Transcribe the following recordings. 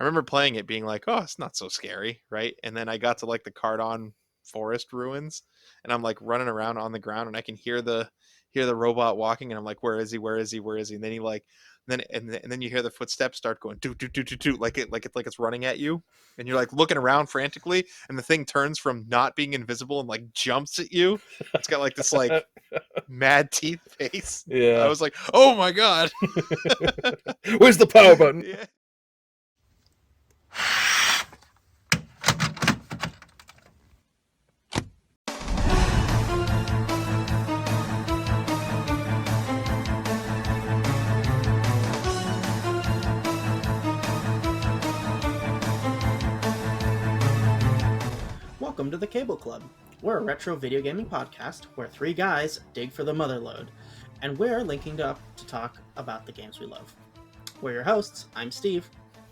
remember playing it being like, oh, it's not so scary, right? And then I got to like the Cardon forest ruins, and I'm like running around on the ground, and I can hear the robot walking, and I'm like, where is he? Where is he? Where is he? And then he like and then you hear the footsteps start going doot doot doot doot doot, like it's running at you, and you're like looking around frantically, and the thing turns from not being invisible and like jumps at you. It's got like this like mad teeth face. I Yeah. was like, oh my god. Where's the power button? Yeah. Welcome to the Cable Club. We're a retro video gaming podcast where three guys dig for the motherlode, and we're linking up to talk about the games we love. We're your hosts. I'm Steve.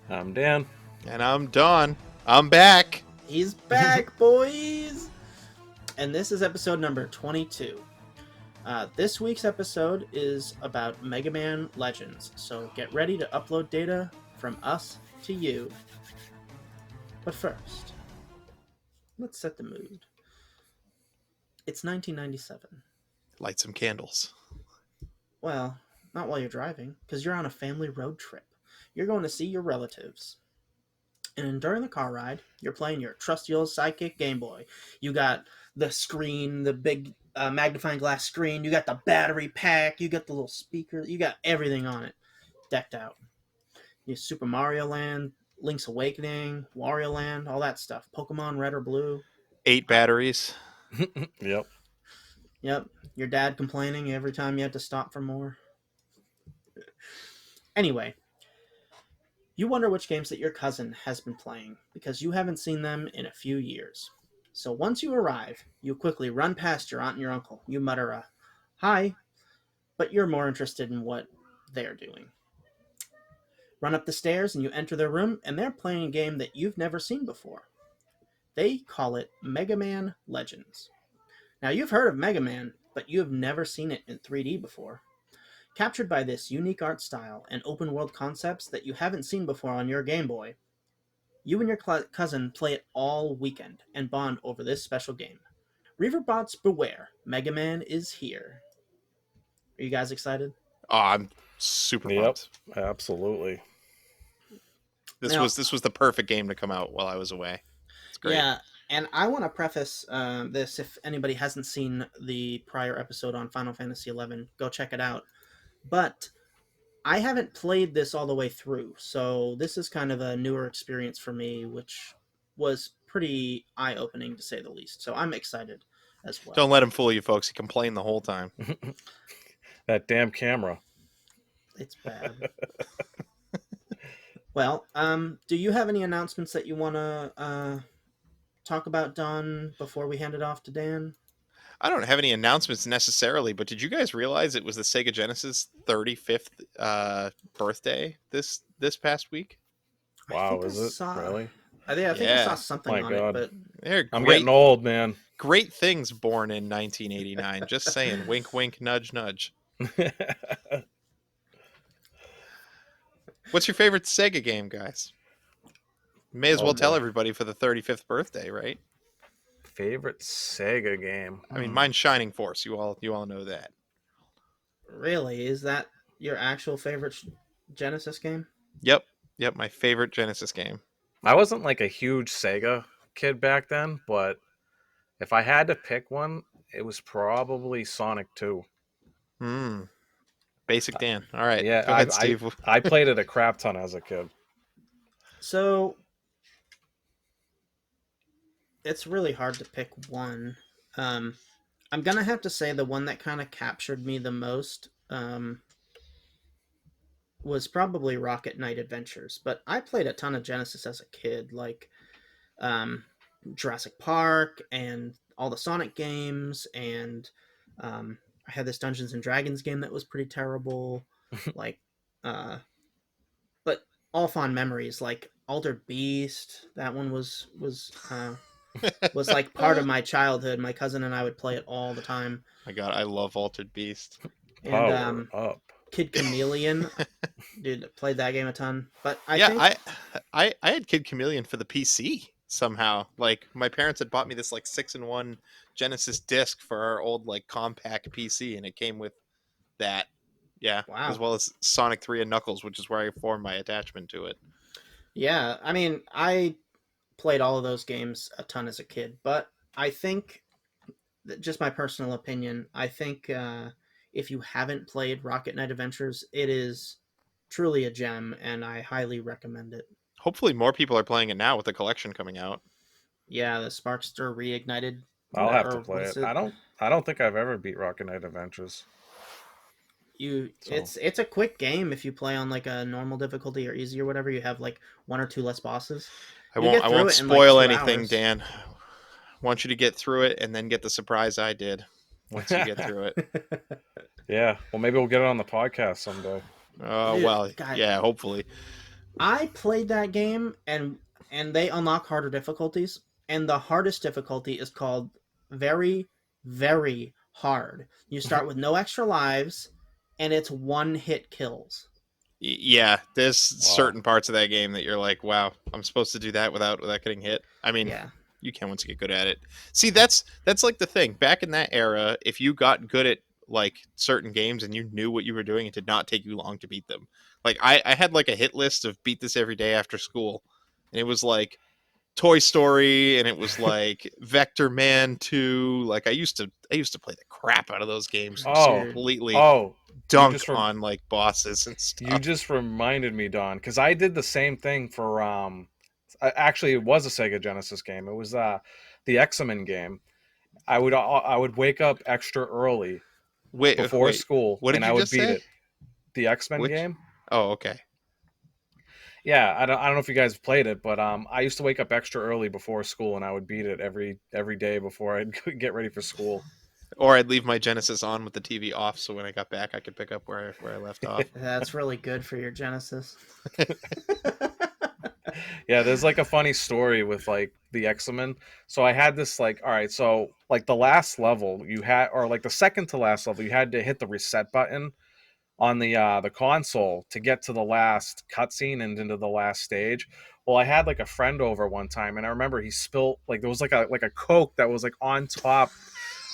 I'm Dan. And I'm Don. I'm back. He's back, boys! And this is episode number 22. This week's episode is about Mega Man Legends, so get ready to upload data from us to you. But first, let's set the mood. It's 1997. Light some candles. Well, not while you're driving, because you're on a family road trip. You're going to see your relatives. And during the car ride, you're playing your trusty old sidekick Game Boy. You got the screen, the big magnifying glass screen. You got the battery pack. You got the little speaker. You got everything on it decked out. You Super Mario Land, Link's Awakening, Wario Land, all that stuff. Pokemon Red or Blue. 8 batteries. Yep. Yep. Your dad complaining every time you had to stop for more. Anyway, you wonder which games that your cousin has been playing because you haven't seen them in a few years. So once you arrive, you quickly run past your aunt and your uncle. You mutter a hi, but you're more interested in what they're doing. Run up the stairs and you enter their room, and they're playing a game that you've never seen before. They call it Mega Man Legends. Now, you've heard of Mega Man, but you have never seen it in 3D before. Captured by this unique art style and open world concepts that you haven't seen before on your Game Boy, you and your cousin play it all weekend and bond over this special game. Reaverbots beware, Mega Man is here. Are you guys excited? Oh, I'm super Yep. pumped. Absolutely. This Now- was the perfect game to come out while I was away. It's great. Yeah, and I want to preface this. If anybody hasn't seen the prior episode on Final Fantasy XI, go check it out. But I haven't played this all the way through, so this is kind of a newer experience for me, which was pretty eye-opening to say the least. So I'm excited as well. Don't let him fool you, folks. He complained the whole time. That damn camera. It's bad. Well, do you have any announcements that you want to talk about, Don, before we hand it off to Dan? I don't have any announcements necessarily, but did you guys realize it was the Sega Genesis 35th birthday this past week? Wow, is it? Really? I think I Yeah. saw something My on God. it, They're I'm great, getting old, man. great things born in 1989. Just saying. Wink, wink, nudge, nudge. What's your favorite Sega game, guys? May as Oh, well tell boy. everybody for the 35th birthday, right? Favorite Sega game? I mean, mine's Shining Force. You all know that. but really, is that your actual favorite Genesis game? Yep, my favorite Genesis game. I wasn't like a huge Sega kid back then, but if I had to pick one, it was probably Sonic 2. Basic Dan. All right, Yeah, go ahead, Steve. I played it a crap ton as a kid. So it's really hard to pick one. I'm gonna have to say the one that kind of captured me the most was probably Rocket Knight Adventures. But I played a ton of Genesis as a kid, like Jurassic Park and all the Sonic games, and I had this Dungeons and Dragons game that was pretty terrible. Like, but all fond memories, like Altered Beast. That one was like part of my childhood. My cousin and I would play it all the time. My God, I love Altered Beast. And Power up. Kid Chameleon. Dude, played that game a ton. But I Yeah, think I had Kid Chameleon for the PC somehow. Like my parents had bought me this like 6-in-1 Genesis disc for our old like compact PC, and it came with that. Yeah, as wow. well as Sonic 3 and Knuckles, which is where I formed my attachment to it. Yeah, I mean, I played all of those games a ton as a kid, but I think just my personal opinion, I think if you haven't played Rocket Knight Adventures, it is truly a gem, and I highly recommend it. Hopefully, more people are playing it now with the collection coming out. Yeah, the Sparkster reignited, I'll have to or play what is it. it? I don't think I've ever beat Rocket Knight Adventures. So It's a quick game if you play on like a normal difficulty or easy or whatever. You have like one or two less bosses. You'll I get through won't it in like spoil two anything, hours. Dan. Want you to get through it and then get the surprise I did once you get through it. yeah, well maybe we'll get it on the podcast someday. Dude, Well, God, yeah, hopefully. I played that game and they unlock harder difficulties, and the hardest difficulty is called very very hard. You start with no extra lives, and it's one hit kills. Yeah, there's Wow. certain parts of that game that you're like, wow, I'm supposed to do that without getting hit. I mean, Yeah, you can once you get good at it. See, that's like the thing. Back in that era, if you got good at like certain games and you knew what you were doing, it did not take you long to beat them. Like I had like a hit list of beat this every day after school, and it was like Toy Story, and it was like Vector Man 2. Like I used to play the crap out of those games and just Oh, dude. completely oh, you dunk just on like bosses and you stuff. just reminded me, Don, because I did the same thing for actually it was a Sega Genesis game. It was the X-Men game. I would wake up extra early before Wait. school What and did I you would just beat say? it. The X-Men Which? game. Oh, okay. Yeah, I don't know if you guys have played it, but I used to wake up extra early before school and I would beat it every day before I'd get ready for school. Or I'd leave my Genesis on with the TV off, so when I got back, I could pick up where I left off. That's really good for your Genesis. Yeah, there's like a funny story with like the X-Men. So I had this like, all right, so like the last level you had, or like the second to last level, you had to hit the reset button on the console to get to the last cutscene and into the last stage. Well, I had like a friend over one time, and I remember he spilt like there was like a Coke that was like on top,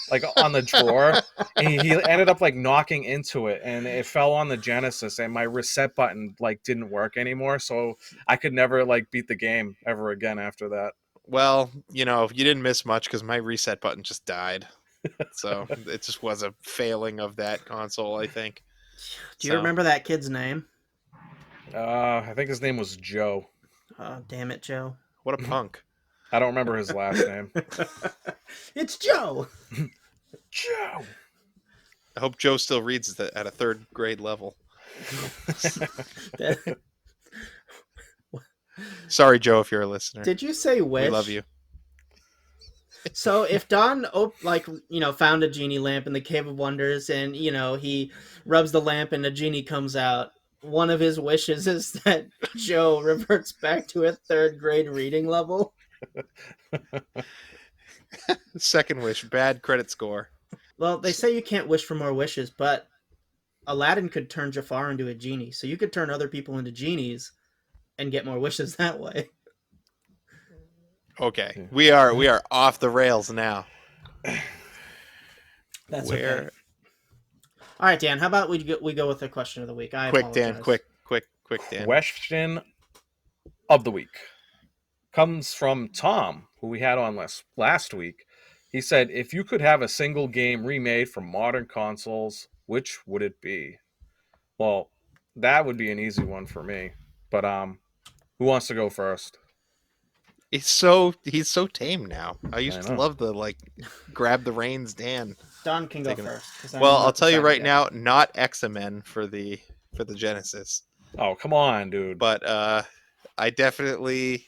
like on the drawer, and he ended up like knocking into it, and it fell on the Genesis, and my reset button like didn't work anymore, so I could never like beat the game ever again after that. Well, you didn't miss much because my reset button just died. So it just was a failing of that console, I think. Do you So remember that kid's name? I think his name was Joe. Oh, damn it, Joe. what a punk. I don't remember his last name. It's Joe. Joe. I hope Joe still reads at a third grade level. Sorry, Joe, if you're a listener. Did you say We love wish? you. So if Don found a genie lamp in the Cave of Wonders, and he rubs the lamp and a genie comes out, one of his wishes is that Joe reverts back to a third grade reading level. Second wish, bad credit score. Well, they say you can't wish for more wishes, but Aladdin could turn Jafar into a genie, so you could turn other people into genies and get more wishes that way. Okay, we are off the rails now. That's okay. Where All right, Dan. How about we go with the question of the week? I quick, Dan, apologize. quick, Dan. Question of the week comes from Tom, who we had on last week. He said, "If you could have a single game remade for modern consoles, which would it be?" Well, that would be an easy one for me. But who wants to go first? He's so tame now. I I used to know. love the like grab the reins, Dan. Don can go Taking it. first because Well, I'm I'll not tell you decided right yet. now, not X-Men for the Genesis, Oh, come on, dude. but I definitely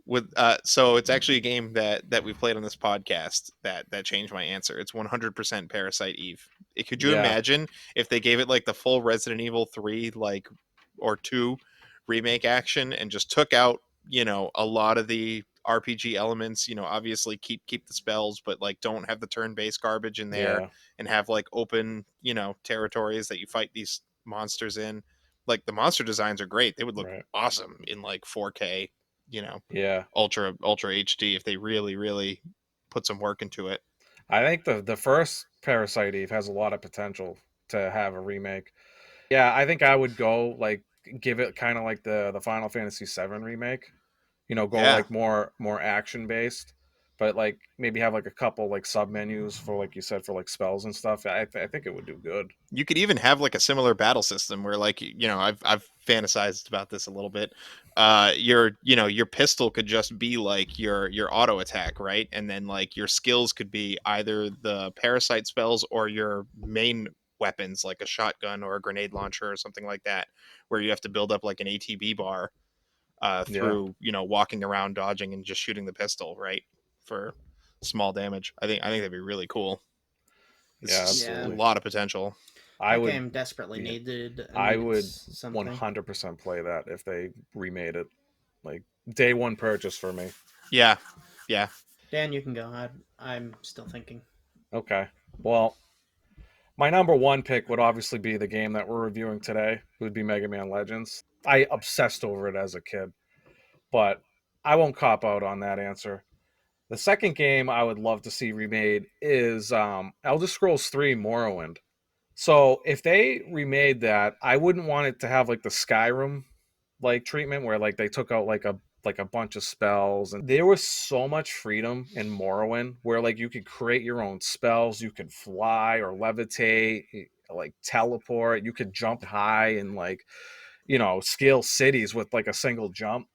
would. So it's actually a game that we played on this podcast that changed my answer. It's 100% Parasite Eve. Could you Yeah, imagine if they gave it like the full Resident Evil 3 like or 2 remake action and just took out a lot of the RPG elements, obviously keep the spells, but like don't have the turn-based garbage in there yeah. and have like open, territories that you fight these monsters in. like the monster designs are great. They would look Right. awesome in like 4K, you know, Yeah. ultra HD if they really put some work into it. I think the first Parasite Eve has a lot of potential to have a remake. Yeah, I think I would go like give it kind of like the Final Fantasy VII remake. You know, go Yeah. like more action based, but like maybe have like a couple like sub menus for like you said for like spells and stuff. I think it would do good. You could even have like a similar battle system where like I've fantasized about this a little bit. Your pistol could just be like your auto attack, right? And then like your skills could be either the parasite spells or your main weapons like a shotgun or a grenade launcher or something like that, where you have to build up like an ATB bar Yeah, through walking around dodging and just shooting the pistol, right? For small damage. I think that'd be really cool. It's yeah, just a Yeah, absolutely. lot of potential. I that would game desperately yeah, I needed would something. 100% play that if they remade it. Like day one purchase for me. Yeah, yeah. Dan, you can go. I'm still thinking. Okay. Well, my number one pick would obviously be the game that we're reviewing today. It would be Mega Man Legends. I obsessed over it as a kid, but I won't cop out on that answer. The second game I would love to see remade is Elder Scrolls 3 Morrowind. So if they remade that, I wouldn't want it to have like the Skyrim like treatment where like they took out like a bunch of spells, and there was so much freedom in Morrowind where like you could create your own spells, you could fly or levitate, like teleport, you could jump high and like scale cities with like a single jump.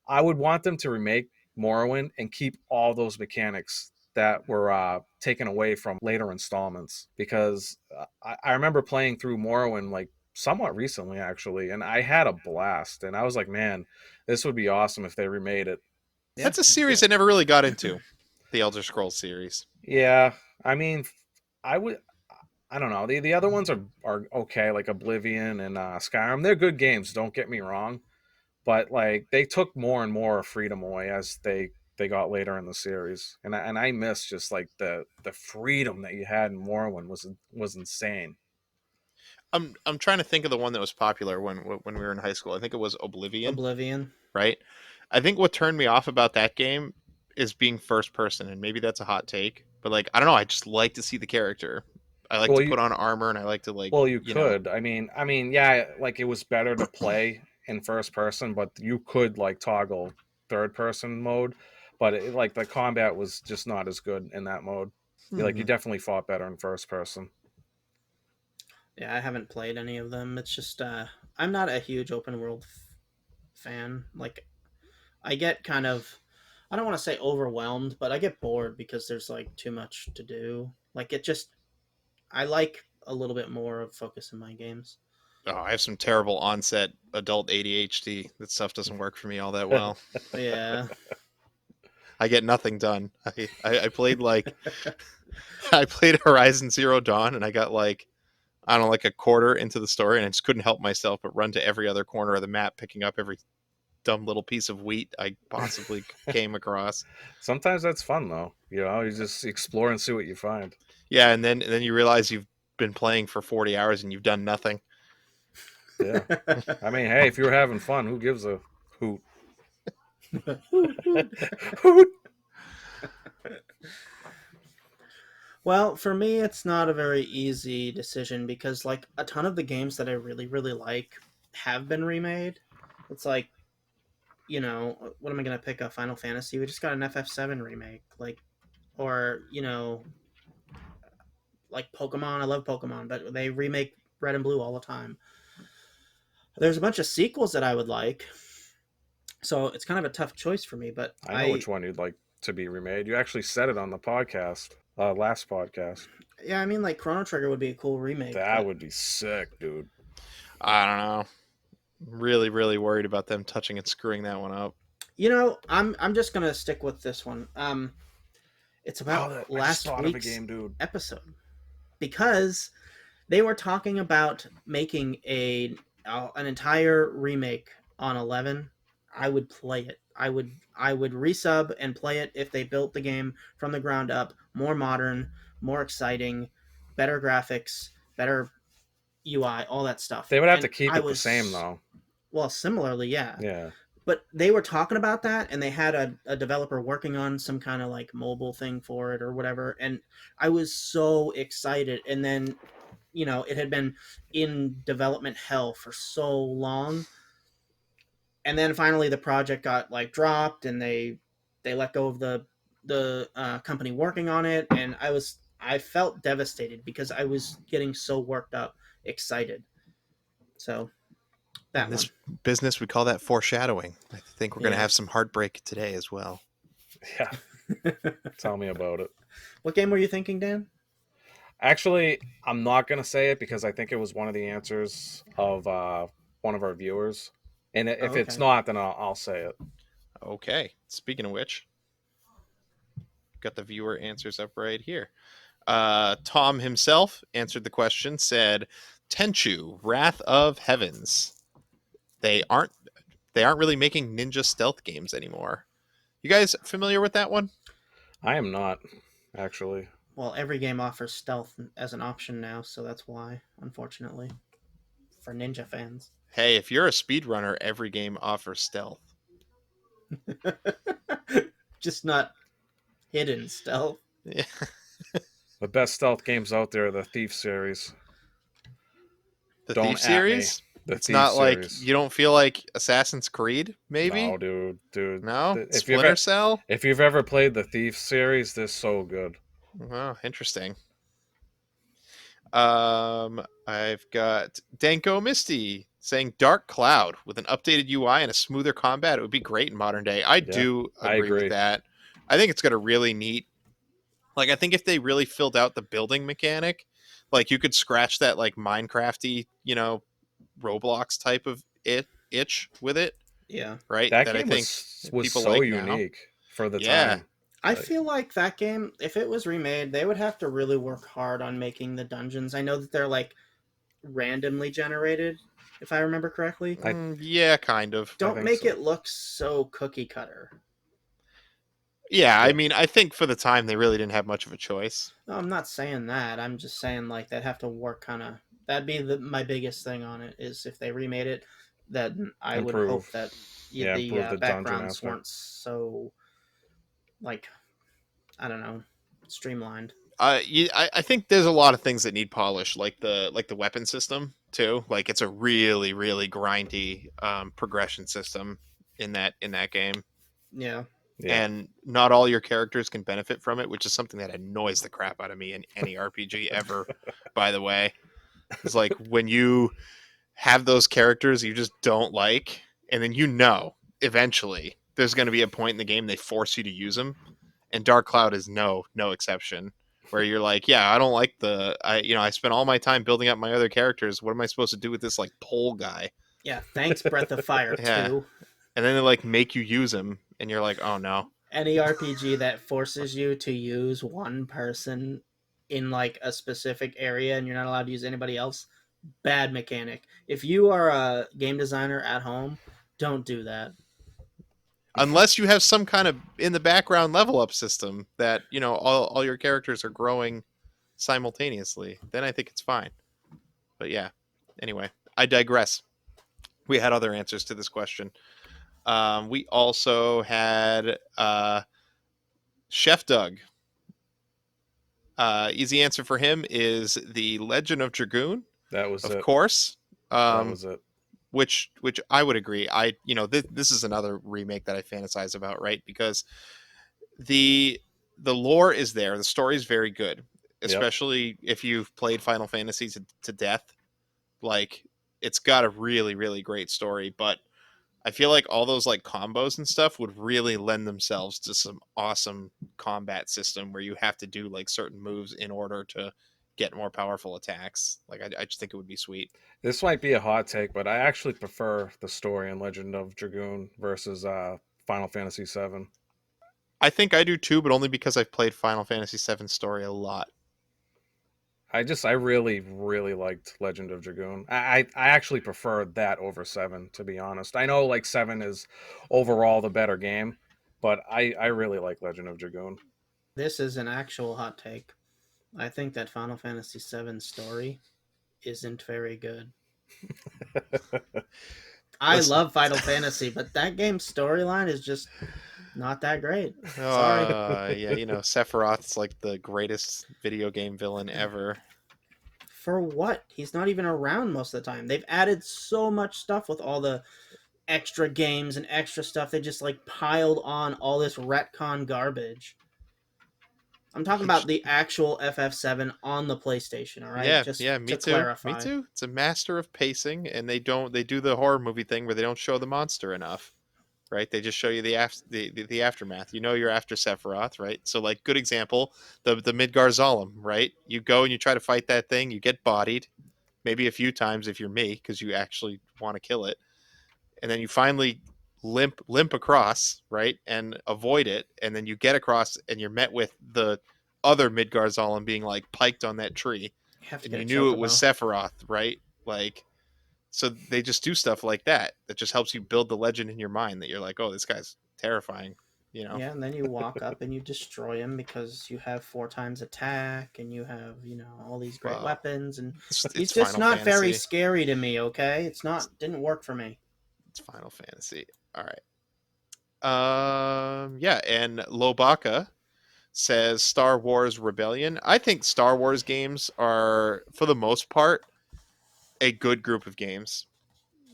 I would want them to remake Morrowind and keep all those mechanics that were taken away from later installments because I remember playing through Morrowind like somewhat recently actually, and I had a blast. And I was like, man, this would be awesome if they remade it. Yeah, That's a yeah. series I never really got into. The Elder Scrolls series. Yeah, I mean, I would. I don't know. The other ones are okay, like Oblivion and Skyrim. They're good games. Don't get me wrong, but like they took more and more freedom away as they got later in the series, and I miss just like the freedom that you had in Morrowind was insane. I'm trying to think of the one that was popular when we were in high school. I think it was Oblivion, Oblivion. right? I think what turned me off about that game is being first person, and maybe that's a hot take, but like I don't know, I just like to see the character. I like Well, to you put on armor, and I like to like well you could. I mean, yeah, like it was better to play in first person, but you could like toggle third person mode, but like the combat was just not as good in that mode. You hmm. definitely fought better in first person. Yeah, I haven't played any of them. It's just I'm not a huge open world fan. Like I get kind of I don't want to say overwhelmed, but I get bored because there's like too much to do. Like it just I like a little bit more of focus in my games. Oh, I have some terrible onset adult ADHD. That stuff doesn't work for me all that well. Yeah. I get nothing done. I played like I played Horizon Zero Dawn, and I got like I don't know, like a quarter into the story, and I just couldn't help myself but run to every other corner of the map, picking up every dumb little piece of wheat I possibly came across. Sometimes that's fun though. You just explore and see what you find. Yeah, and then you realize you've been playing for 40 hours and you've done nothing. Yeah. I mean, hey, if you're having fun, who gives a hoot? Hoot, hoot. Hoot. Well, for me, it's not a very easy decision because, like, a ton of the games that I really, really like have been remade. It's like, what am I going to pick up? Final Fantasy? We just got an FF7 remake. Like, or, like Pokemon. I love Pokemon, but they remake Red and Blue all the time. There's a bunch of sequels that I would like. So it's kind of a tough choice for me, but I know which one you'd like to be remade. You actually said it on the podcast, last podcast. yeah, I mean, like Chrono Trigger would be a cool remake, That but would be sick, dude. I don't know. Really worried about them touching and screwing that one up. I'm just gonna stick with this one. It's about I just last thought of a week's game, dude. episode because they were talking about making an entire remake on 11. I would play it. I would resub and play it if they built the game from the ground up, more modern, more exciting, better graphics, better UI, all that stuff. They would have And to keep I it the same was, though. well, similarly, yeah. Yeah. But they were talking about that, and they had a developer working on some kind of like mobile thing for it or whatever. And I was so excited. And then, it had been in development hell for so long. And then finally the project got like dropped, and they let go of the company working on it. And I felt devastated because I was getting so worked up, excited. So In that this one. business, we call that foreshadowing. I think we're going to Yeah. have some heartbreak today as well. Yeah. Tell me about it. What game were you thinking, Dan? Actually, I'm not gonna say it because I think it was one of the answers of one of our viewers. And Oh, if it's okay. not, then I'll say it. Okay. Speaking of which, got the viewer answers up right here. Tom himself answered the question, said, Tenchu, Wrath of Heavens. They aren't they aren't really making ninja stealth games anymore. You guys familiar with that one? I am not, actually. Well, every game offers stealth as an option now, so that's why, unfortunately, for Ninja fans. Hey, if you're a speedrunner, every game offers stealth. Just not hidden stealth. Yeah. The best stealth games out there are the Thief series. The Don't Thief at me. series? The It's Thief not like series. you don't feel like Assassin's Creed, maybe? No, dude. No? If Splinter Cell? you've ever played the Thief series, they're so good. Oh, interesting. I've got Danko Misty saying Dark Cloud with an updated UI and a smoother combat. It would be great in modern day. I Yeah, do I agree with agree. that. I think it's got a really neat, like, I think if they really filled out the building mechanic, like you could scratch that like Minecrafty, Roblox type of itch with it, Yeah. right? That That I game think was people so like now. unique for the Yeah. time. I Like, feel like that game, if it was remade, they would have to really work hard on making the dungeons. I know that they're like randomly generated, if I remember correctly. I Yeah, kind of. I Don't think make so. it look so cookie cutter. Yeah, I Yeah, mean, I think for the time they really didn't have much of a choice. No, I'm not saying that. I'm just saying like they'd have to work kind of. That'd be my biggest thing on it is if they remade it, then I would hope improve. that Yeah, the improve the dungeon backgrounds aspect. weren't so like I don't know streamlined. I think there's a lot of things that need polish, like the weapon system too. Like it's a really really grindy progression system in that game, Yeah, Yeah. and not all your characters can benefit from it, which is something that annoys the crap out of me in any RPG ever. By the way, it's like when you have those characters you just don't like, and then eventually there's going to be a point in the game they force you to use them, and Dark Cloud is no exception. Where you're like, yeah, I don't like I spent all my time building up my other characters. What am I supposed to do with this like pole guy? yeah. Thanks, Breath of Fire Yeah, 2. and then they like make you use him, and you're like, oh no. Any RPG that forces you to use one person in like a specific area and you're not allowed to use anybody else, bad mechanic. If you are a game designer at home, don't do that. Unless you have some kind of in the background level up system that all your characters are growing simultaneously, then I think it's fine. But yeah, anyway, I digress. We had other answers to this question. We also had Chef Doug. Easy answer for him is the Legend of Dragoon, That was of it. course. That Um, was it. which I would agree. This is another remake that I fantasize about, right? Because the the lore is there, the story is very good, Yep. especially if you've played Final Fantasy to death. Like it's got a really really great story, but I feel like all those like combos and stuff would really lend themselves to some awesome combat system where you have to do like certain moves in order to get more powerful attacks. Like I just think it would be sweet. This might be a hot take, but I actually prefer the story in Legend of Dragoon versus Final Fantasy VII. I think I do too, but only because I've played Final Fantasy VII story a lot. I really really liked Legend of Dragoon. I actually prefer that over Seven, to be honest. I know like Seven is overall the better game, but I really like Legend of Dragoon. This is an actual hot take. I think that Final Fantasy VII story isn't very good. I Listen, love Final Fantasy, but that game's storyline is just not that great. Sorry. yeah, Sephiroth's like the greatest video game villain ever. For what? He's not even around most of the time. They've added so much stuff with all the extra games and extra stuff. They just like piled on all this retcon garbage. I'm talking He about j- the actual FF7 on the PlayStation, all right? yeah, Just yeah, me to too. Me clarify. too. It's a master of pacing, and they do the horror movie thing where they don't show the monster enough, right? They just show you the aftermath. You're after Sephiroth, right? So like good example, the Midgar Zolom, right? You go and you try to fight that thing, you get bodied, maybe a few times if you're me, because you actually want to kill it, and then you finally limp across, right, and avoid it, and then you get across, and you're met with the other Midgar Zolom being like piked on that tree, You have to and get a you knew it was chocobo. Sephiroth, right? Like, so they just do stuff like that that just helps you build the legend in your mind that you're like, oh, this guy's terrifying, you know. Yeah, and then you walk up and you destroy him because you have 4 times attack and you have, all these great Well, weapons, and it's he's just Final not very Fantasy. scary to me, okay? Didn't work for me. It's Final Fantasy. All right. Yeah, and Lobaka says Star Wars Rebellion. I think Star Wars games are, for the most part, a good group of games.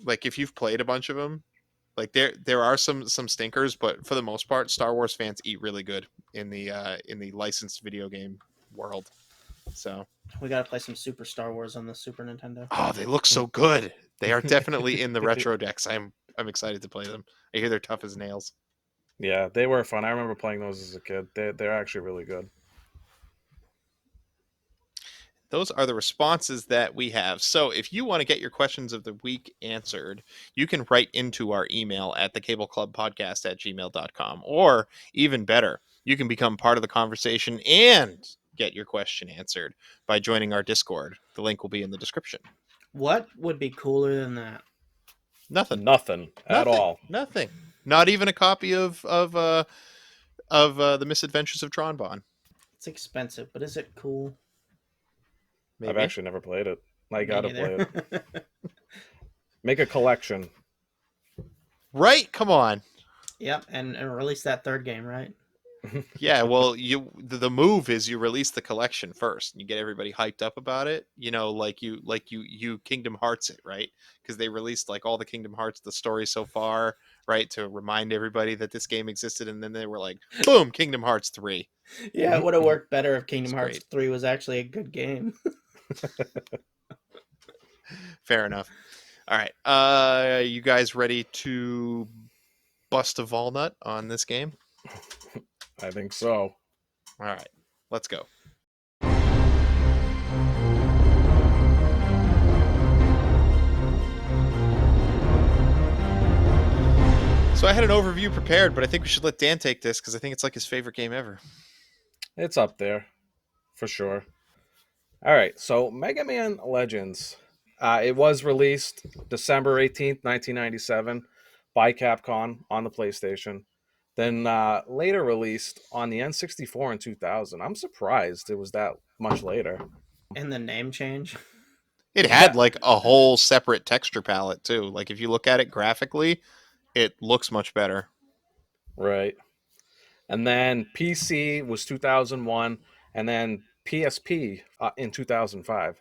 Like if you've played a bunch of them, like there are some stinkers, but for the most part, Star Wars fans eat really good in the licensed video game world. So, We gotta play some Super Star Wars on the Super Nintendo. oh, they look so good. They are definitely in the retro decks. I'm excited to play them. I hear they're tough as nails. Yeah, they were fun. I remember playing those as a kid. They're actually really good. Those are the responses that we have. So if you want to get your questions of the week answered, you can write into our email at thecableclubpodcast@gmail.com. Or even better, you can become part of the conversation and get your question answered by joining our Discord. The link will be in the description. What would be cooler than that? Nothing. Nothing at Nothing. all. Nothing. Not even a copy of the Misadventures of Tronbon. It's expensive, but is it cool? I've Maybe. actually never played it. I Me gotta neither. play it. Make a collection. Right? Come on. Yep, and release that third game, right? Yeah, well, the move is you release the collection first, and you get everybody hyped up about it. You Kingdom Hearts it, right? Because they released like all the Kingdom Hearts, the story so far, right, to remind everybody that this game existed, and then they were like, boom, Kingdom Hearts 3. Yeah, it would have worked better if Kingdom It's Hearts great. 3 was actually a good game. Fair enough. All right, you guys ready to bust a walnut on this game? I think so. All right, let's go. So I had an overview prepared, but I think we should let Dan take this because I think it's like his favorite game ever. It's up there for sure. All right, so Mega Man Legends. It was released December 18th, 1997 by Capcom on the PlayStation. Then later released on the N64 in 2000. I'm surprised it was that much later. And the name change. It had Yeah, like a whole separate texture palette too. Like if you look at it graphically, it looks much better. right. And then PC was 2001, and then PSP in 2005.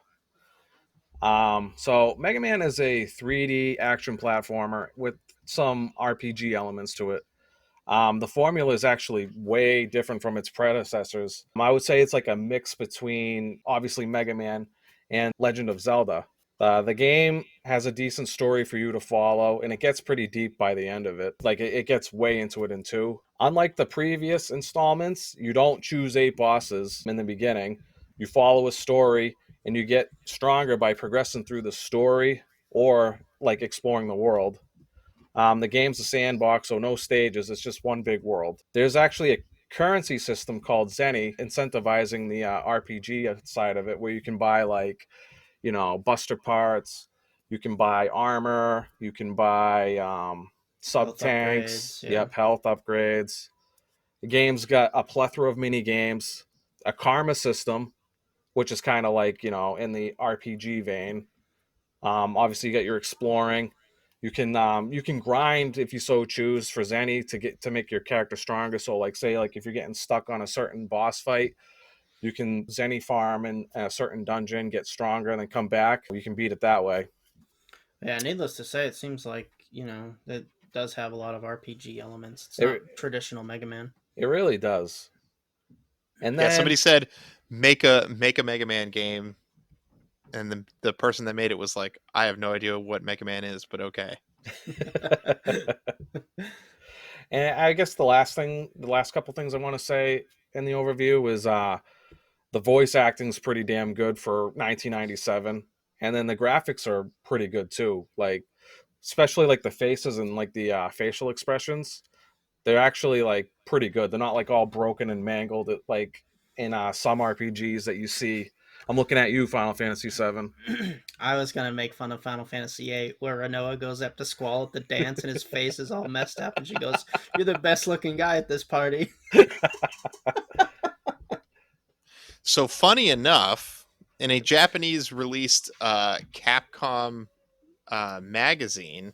So Mega Man is a 3D action platformer with some RPG elements to it. The formula is actually way different from its predecessors. I would say it's like a mix between obviously Mega Man and Legend of Zelda. The game has a decent story for you to follow, and it gets pretty deep by the end of it. Like it gets way into it in two. Unlike the previous installments, you don't choose 8 bosses in the beginning. You follow a story, and you get stronger by progressing through the story or like exploring the world. The game's a sandbox, so no stages. It's just one big world. There's actually a currency system called Zenny, incentivizing the RPG side of it, where you can buy like, Buster parts. You can buy armor. You can buy sub Health tanks. upgrades, yeah. Yep, health upgrades. The game's got a plethora of mini games, a karma system, which is kind of like, in the RPG vein. Obviously, you get your exploring. You can grind if you so choose for Zenny to make your character stronger. So like say like if you're getting stuck on a certain boss fight, you can Zenny farm in a certain dungeon, get stronger, and then come back. You can beat it that way. Yeah, needless to say, it seems like it does have a lot of RPG elements. It's not It traditional Mega Man. it really does. And Yeah, somebody then said make a Mega Man game, and the person that made it was like, I have no idea what Mega Man is, but okay. and I guess the last couple things I want to say in the overview is the voice acting is pretty damn good for 1997, and then the graphics are pretty good too. Like especially like the faces and like the facial expressions, they're actually like pretty good. They're not like all broken and mangled like in some RPGs that you see. I'm looking at you, Final Fantasy VII. I was gonna make fun of Final Fantasy VIII, where Renoa goes up to Squall at the dance, and his face is all messed up, and she goes, "You're the best looking guy at this party." So funny enough, in a Japanese released Capcom magazine,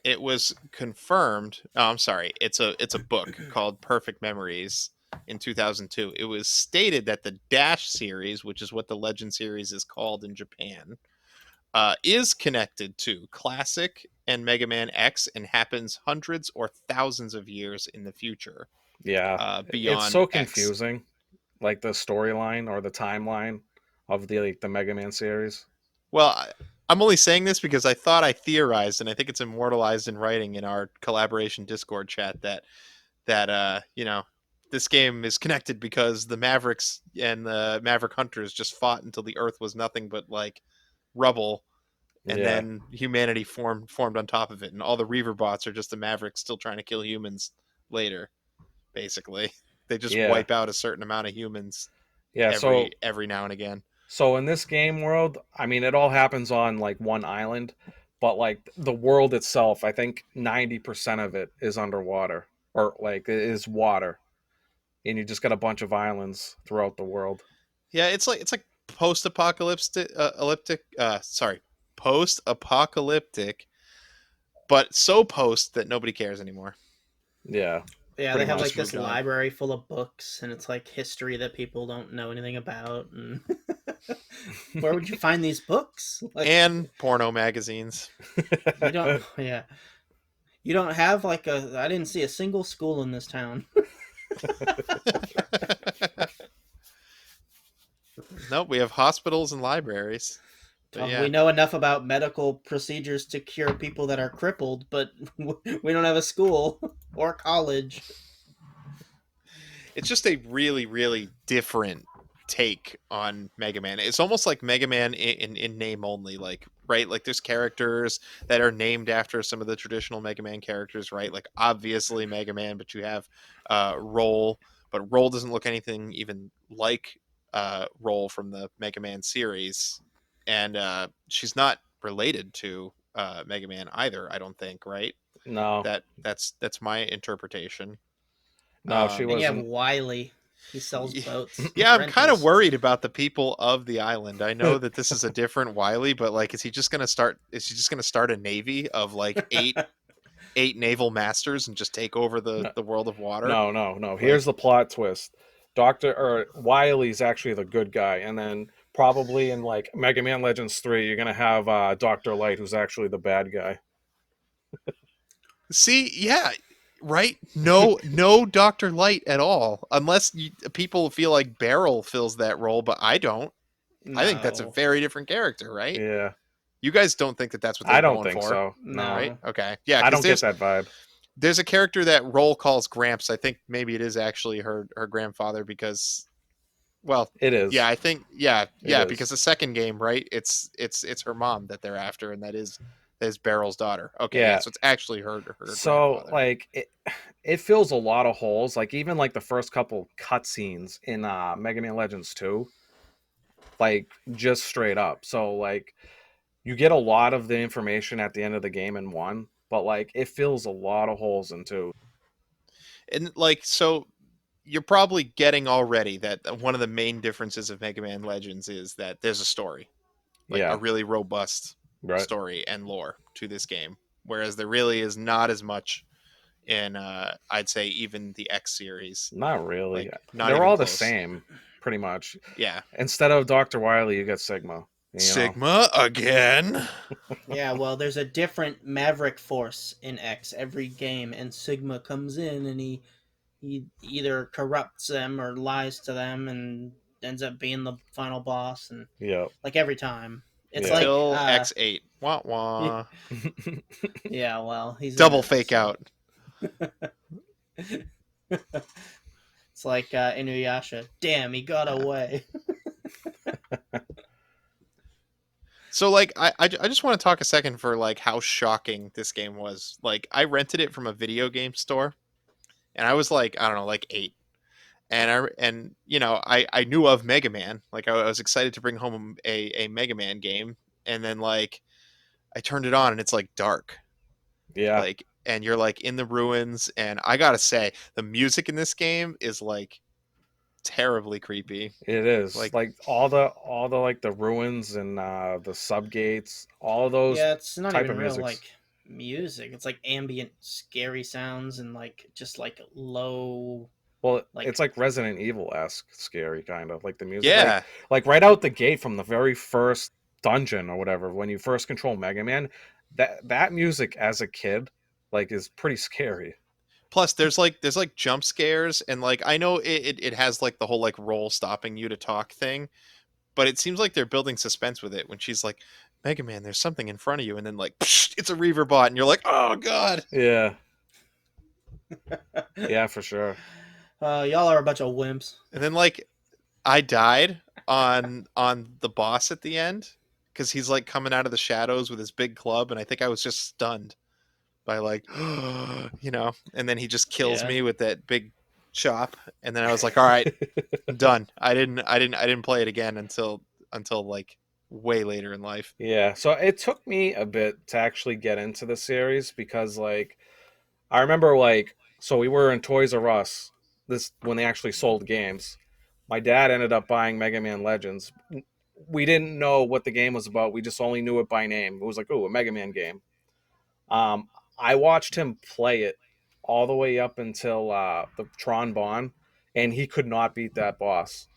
it was confirmed. Oh, I'm sorry. It's a book called Perfect Memories in 2002. It was stated that the Dash series, which is what the Legend series is called in Japan, is connected to Classic and Mega Man X and happens hundreds or thousands of years in the future, Yeah, it's beyond so X. confusing, like the storyline or the timeline of the Mega Man series. Well, I'm only saying this because I thought I theorized, and I think it's immortalized in writing in our collaboration Discord chat that this game is connected because the Mavericks and the Maverick Hunters just fought until the Earth was nothing but like rubble, and Yeah, then humanity formed on top of it, and all the Reaver bots are just the Mavericks still trying to kill humans later. Basically, they just yeah, wipe out a certain amount of humans yeah. every now and again. So in this game world, I mean, it all happens on like one island, but like the world itself, I think 90% of it is underwater or like it is water, and you just got a bunch of islands throughout the world. Yeah, it's like post-apocalyptic, post-apocalyptic, but so post that nobody cares anymore. Yeah, Yeah, they pretty We've have much. like just this moved on. library full of books, and it's like history that people don't know anything about. And where would you find these books? Like, And porno magazines. you don't, yeah, you don't have like a. I didn't see a single school in this town. Nope, we have hospitals and libraries. But We yeah, know enough about medical procedures to cure people that are crippled, but we don't have a school or college. it's just a really, really different take on Mega Man. It's almost like Mega Man in name only, like right, like there's characters that are named after some of the traditional Mega Man characters, right? Like obviously Mega Man, but you have Roll, but Roll doesn't look anything even like Roll from the Mega Man series, and she's not related to Mega Man either. I don't think, right? No, That's my interpretation. no, she And Um, you have wasn't. Wiley. He sells boats, Yeah, I'm kind of rentals. worried about the people of the island. I know that this is a different Wiley, but like, is he just gonna start? Is he just gonna start a navy of like eight naval masters and just take over the No, the world of water? no. Here's Like, the plot twist: Doctor or Wiley's actually the good guy, and then probably in like Mega Man Legends 3, you're gonna have Doctor Light, who's actually the bad guy. see, yeah, right? No, no Doctor Light at all, unless people feel like Beryl fills that role, but I don't. I think that's a No, very different character, right? Yeah, You guys don't think that that's what they I were don't going think for, so. No, right? no. Okay, yeah, I because don't get there's that vibe. there's a character that Roll calls Gramps. I think maybe it is actually her grandfather because, well, It yeah, is. I think yeah, It yeah, because is. the second game, right? It's her mom that they're after, and that is Barrel's daughter. Okay, yeah, Yeah. so it's actually her So grandfather. like it fills a lot of holes. Like even like the first couple cutscenes in Mega Man Legends 2, like just straight up. So like you get a lot of the information at the end of the game in one, but like it fills a lot of holes in two. And like so, you're probably getting already that one of the main differences of Mega Man Legends is that there's a story, like a Yeah, really robust right. story and lore to this game, whereas there really is not as much in I'd say even the X series, Not really. like not They're even all the close. same, pretty much. Yeah. Instead of Dr. Wily, you get Sigma. You know? Sigma again. Yeah, well, there's a different Maverick Force in X every game, and Sigma comes in and he either corrupts them or lies to them and ends up being the final boss. And Yeah, like every time, it's yeah. like Until X8. Wah wah. yeah, well, he's in Double it, fake so out. it's like Inuyasha. Damn, he got Yeah. away. So like I just want to talk a second for like how shocking this game was. Like I rented it from a video game store and I was like, I don't know, like 8. And you know, I knew of Mega Man. Like I was excited to bring home a Mega Man game and then like I turned it on and it's like dark. Yeah, Like and you're like in the ruins and I got to say the music in this game is like terribly creepy. it is. Like Like all the like the ruins and the subgates, all those Yeah, it's not type even of real musics. like music. It's like ambient, scary sounds and like just like low, Well, like it's like Resident Evil esque, scary kind of like the music, yeah. like right out the gate from the very first dungeon or whatever. When you first control Mega Man, that music as a kid, like, is pretty scary. Plus there's like jump scares and like I know it has like the whole like roll stopping you to talk thing, but it seems like they're building suspense with it when she's like, Mega Man, there's something in front of you, and then like psh, it's a Reaver bot, and you're like, oh god. Yeah, yeah, for sure. y'all are a bunch of wimps. And then like I died on the boss at the end because he's like coming out of the shadows with his big club, and I think I was just stunned by like, you know, and then he just kills Yeah. me with that big chop, and then I was like, all right, I'm done. I didn't play it again until like way later in life. Yeah, so it took me a bit to actually get into the series because, like, I remember, like, so we were in Toys R Us this when they actually sold games. My dad ended up buying Mega Man Legends. We didn't know what the game was about. We just only knew it by name. It was like, oh, a Mega Man game. Um, I watched him play it all the way up until the Tron Bon, and he could not beat that boss.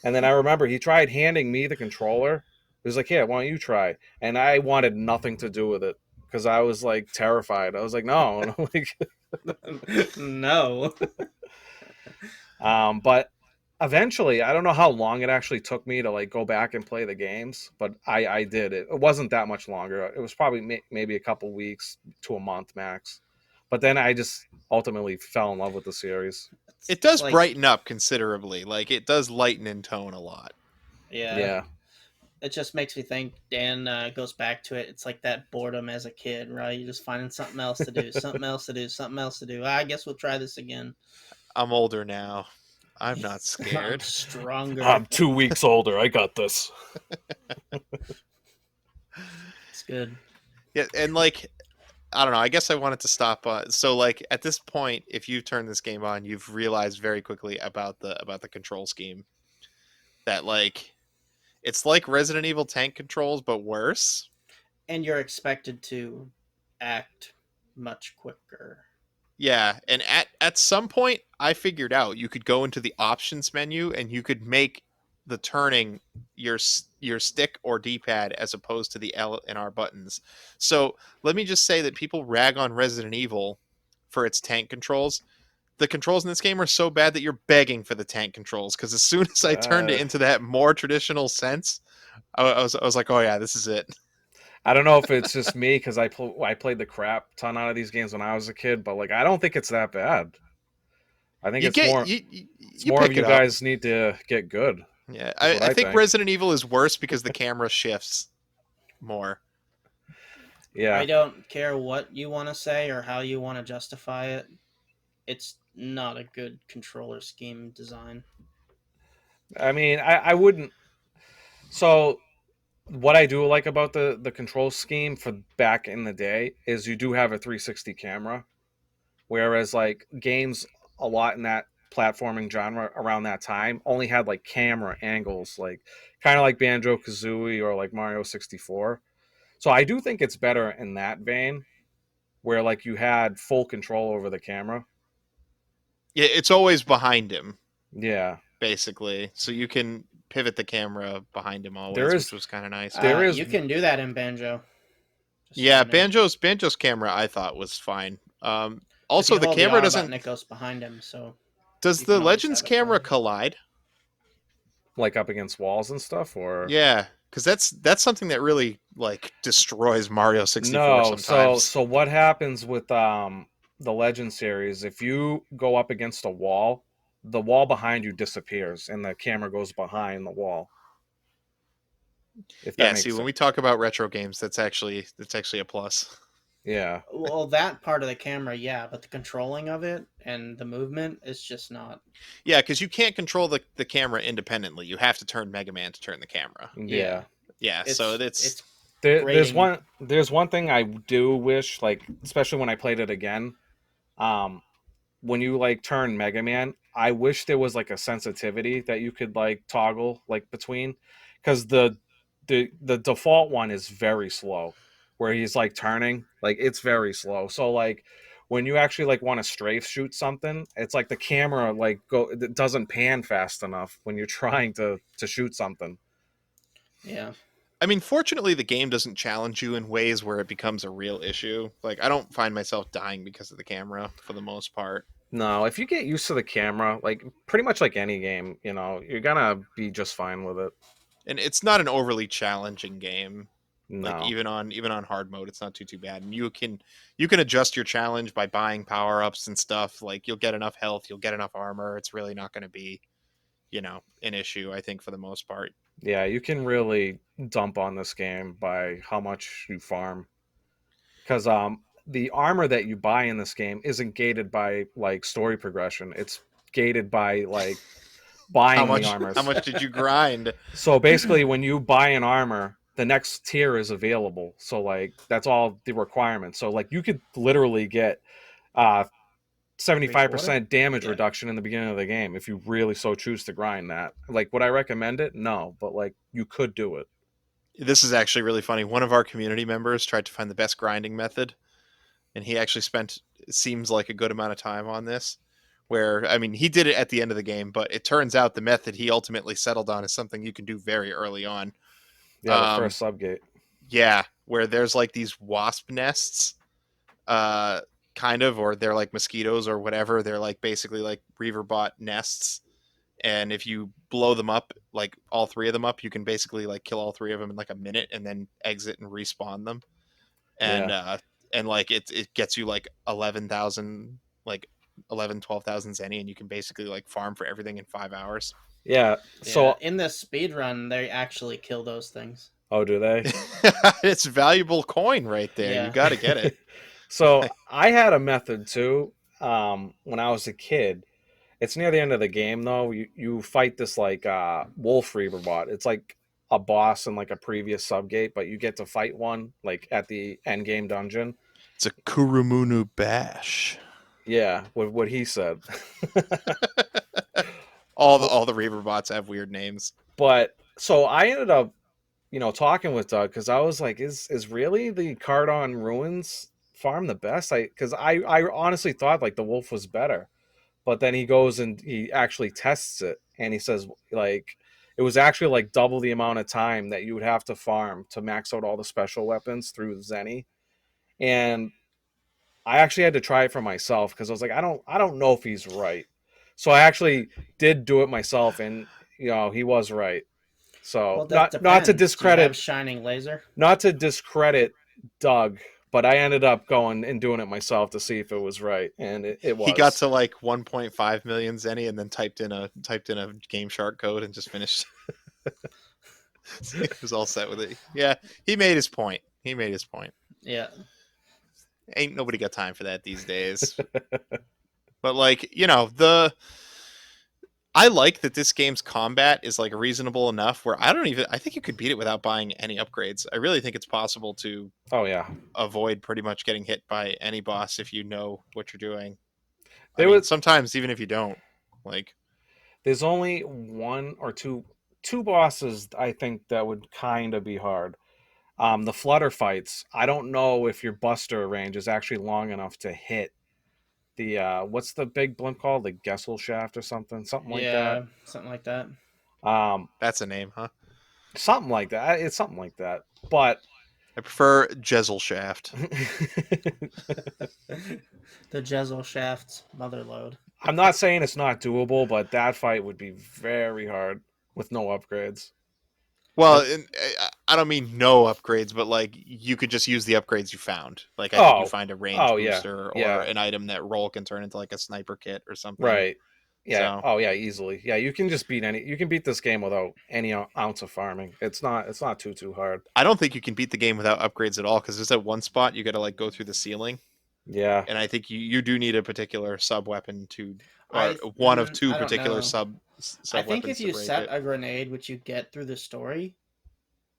And then I remember he tried handing me the controller. He was like, "Yeah, why don't you try?" And I wanted nothing to do with it because I was like terrified. I was like, "No," and I'm like, No. but eventually, I don't know how long it actually took me to like go back and play the games, but I did it. It wasn't that much longer. It was probably maybe a couple weeks to a month max. But then I just ultimately fell in love with the series. It It's does like, brighten up considerably. Like it does lighten in tone a lot. yeah, Yeah, it just makes me think. Dan goes back to it. It's like that boredom as a kid, right? You're just finding something else to do, something else to do, something else to do. I guess we'll try this again. I'm older now. I'm not I'm scared. stronger. I'm 2 weeks older. I got this. It's good. Yeah, and like I don't know. I guess I wanted to stop. So like at this point, if you turn this game on, you've realized very quickly about the control scheme that like it's like Resident Evil tank controls but worse. And you're expected to act much quicker. Yeah, and at some point I figured out you could go into the options menu and you could make the turning your stick or D-pad as opposed to the L and R buttons. So, let me just say that people rag on Resident Evil for its tank controls. The controls in this game are so bad that you're begging for the tank controls because as soon as I turned it Uh, into that more traditional sense, I was like, "Oh yeah, this is it." I don't know if it's just me because I played the crap ton out of these games when I was a kid, but like I don't think it's that bad. I think You it's get more it's you more of pick you it up. guys need to get good, Yeah, is I, what I I think think. Resident Evil is worse because the camera shifts more. I Yeah, don't care what you want to say or how you want to justify it. It's not a good controller scheme design. I mean, I wouldn't. So what I do like about the control scheme for back in the day is you do have a 360 camera, whereas like games a lot in that platforming genre around that time only had like camera angles, like kind of like Banjo Kazooie or like Mario 64. So I do think it's better in that vein, where like you had full control over the camera. Yeah, it's always behind him Yeah, basically, so you can pivot the camera behind him there always, which is was kind of nice. there is You can do that in Banjo, just so Yeah, you know. Banjo's camera I thought was fine. If Also you the hold the camera R button, doesn't. it goes behind him, so Does you the can always Legends have it camera forward. collide? like up against walls and stuff, or Yeah, because that's something that really like destroys Mario 64 no. So sometimes. so what happens with the Legend series? If you go up against a wall, the wall behind you disappears, and the camera goes behind the wall. If that Yeah, see, makes when sense. we talk about retro games, that's actually a plus. Yeah. Well, that part of the camera, yeah, but the controlling of it and the movement is just not. Yeah, because you can't control the camera independently. You have to turn Mega Man to turn the camera. Yeah, Yeah. Yeah, so it's it's There's grating. one thing I do wish, like especially when I played it again. Um, when you like turn Mega Man, I wish there was like a sensitivity that you could like toggle like between, because the default one is very slow, where he's like turning, like it's very slow. So like when you actually like want to strafe shoot something, it's like the camera like it doesn't pan fast enough when you're trying to shoot something. Yeah. I mean, fortunately, the game doesn't challenge you in ways where it becomes a real issue. Like, I don't find myself dying because of the camera for the most part. No, if you get used to the camera, like pretty much like any game, you're gonna be just fine with it. And it's not an overly challenging game. Like No. even on hard mode, it's not too bad. And you can adjust your challenge by buying power ups and stuff. Like you'll get enough health, you'll get enough armor. It's really not going to be an issue. I think for the most part. Yeah, you can really dump on this game by how much you farm. Because the armor that you buy in this game isn't gated by like story progression. It's gated by like How buying the much how armors. much did you grind? So basically when you buy an armor, the next tier is available. So like that's all the requirements. So like you could literally get uh Three quarter. 75% damage Yeah. reduction in the beginning of the game if you really so choose to grind that. Like, would I recommend it? No, but like you could do it. This is actually really funny. One of our community members tried to find the best grinding method, and he actually spent it seems like a good amount of time on this. Where I mean, he did it at the end of the game, but it turns out the method he ultimately settled on is something you can do very early on. Yeah, the Um, first subgate. yeah, where there's like these wasp nests, uh, kind of, or they're like mosquitoes or whatever. They're like basically like Reaverbot nests, and if you blow them up, like all three of them up, you can basically like kill all three of them in like a minute, and then exit and respawn them. And Yeah. like it gets you like 11,000 like 11 12,000 zenny, and you can basically like farm for everything in 5 hours. Yeah. Yeah. So, In the speed run, they actually kill those things. oh, do they? It's valuable coin right there. You Yeah. got to get it. So, I had a method too when I was a kid. It's near the end of the game though. You fight this like wolf reaver bot. It's like a boss in like a previous subgate, but you get to fight one like at the end game dungeon. It's a Kurumunu bash. Yeah, what he said. all the But all the Reaver bots have weird names. but so I ended up, talking with Doug because I was like, is really the Cardon Ruins farm the best? I honestly thought like the wolf was better, but then he goes and he actually tests it and he says like it was actually like double the amount of time that you would have to farm to max out all the special weapons through Zenny. And I actually had to try it for myself because I was like, I don't know if he's right. So I actually did do it myself, and he was right. So Well, that not to depends. Do you have discredit shining laser? not to discredit Doug, but I ended up going and doing it myself to see if it was right, and it He got was. to like 1.5 million zenny and then typed in a Game Shark code and just finished. He was all set with it. Yeah, he made his point. He made his point. Yeah. Ain't nobody got time for that these days. But like, the I like that this game's combat is like reasonable enough where I think you could beat it without buying any upgrades. I really think it's possible to Oh yeah, avoid pretty much getting hit by any boss if you know what you're doing. I there mean, was sometimes even if you don't. Like, There's only one or two bosses I think that would kind of be hard. The flutter fights. I don't know if your Buster range is actually long enough to hit the what's the big blimp called? The Gessel shaft or something like that. Yeah, something like that. Um, that's a name, huh? something like that. It's something like that. But I prefer Jezel Shaft. The Jezel Shaft's motherload. I'm not saying it's not doable, but that fight would be very hard with no upgrades. Well, I, I don't mean no upgrades, but like you could just use the upgrades you found. Like I think you oh, find a range oh yeah, booster or yeah, an item that roll can turn into like a sniper kit or something. right, yeah, So oh yeah, easily. Yeah, you can just beat any. You can beat this game without any ounce of farming. It's not too hard. I don't think you can beat the game without upgrades at all because there's that one spot you got to like go through the ceiling, Yeah, and I think you do need a particular sub weapon to, or I one of two I don't particular know. I sub think if weapons to you break set it. a grenade, which you get through the story,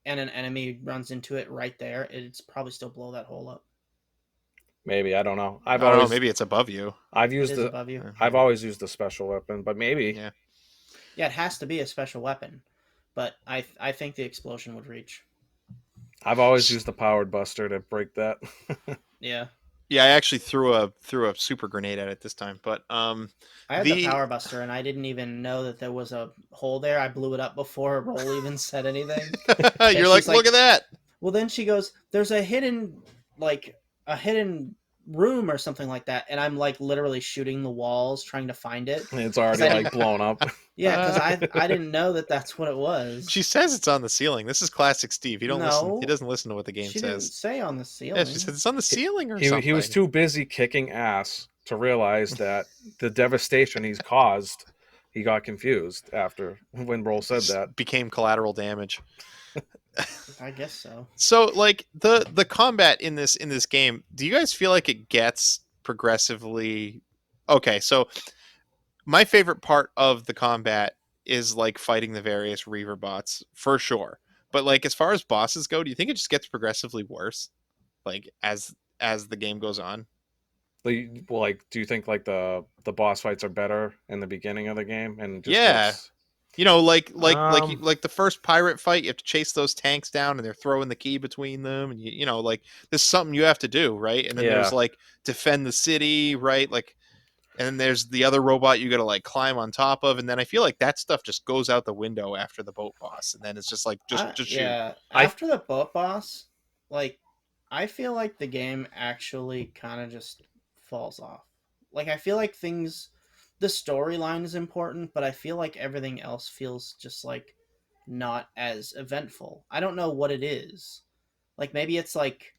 and an enemy runs into it right there, it's probably still blow that hole up. maybe I don't know. I don't know. Maybe it's above you. I've It used is the above you. I've Maybe. always used the special weapon, but maybe Yeah. Yeah, it has to be a special weapon, but I think the explosion would reach. I've always used the powered buster to break that. Yeah, Yeah, I actually threw a super grenade at it this time, but I had the the power buster, and I didn't even know that there was a hole there. I blew it up before Roll even said anything. And you're like, she's look like, at that. well, then she goes, "There's a hidden, like, a hidden room or something like that," and I'm like literally shooting the walls trying to find it It's because already I like didn't. blown up. Yeah, because I didn't know that that's what it was. She says it's on the ceiling. This is classic Steve. He don't listen. He No, doesn't listen to what the game she didn't says. say on the Yeah, she ceiling. says it's on the he, ceiling or he was something. too busy kicking ass to realize that the devastation he's caused. He got confused after when Roll said Just that. became collateral damage. I guess so. So like the combat in this game, do you guys feel like it gets progressively okay? So my favorite part of the combat is like fighting the various Reaver bots for sure. But like as far as bosses go, do you think it just gets progressively worse like as the game goes on? Well, like, do you think like the boss fights are better in the beginning of the game and just Yeah. gets You know, um like the first pirate fight, you have to chase those tanks down, and they're throwing the key between them, and you know, like this is something you have to do, right? And then there's yeah. like defend the city, right? Like, and then there's the other robot you got to like climb on top of, and then I feel like that stuff just goes out the window after the boat boss, and then it's just like just shoot. Yeah, I after the boat boss, like I feel like the game actually kind of just falls off. Like I feel like the storyline is important, but I feel like everything else feels just like not as eventful. I don't know what it is. Like maybe it's like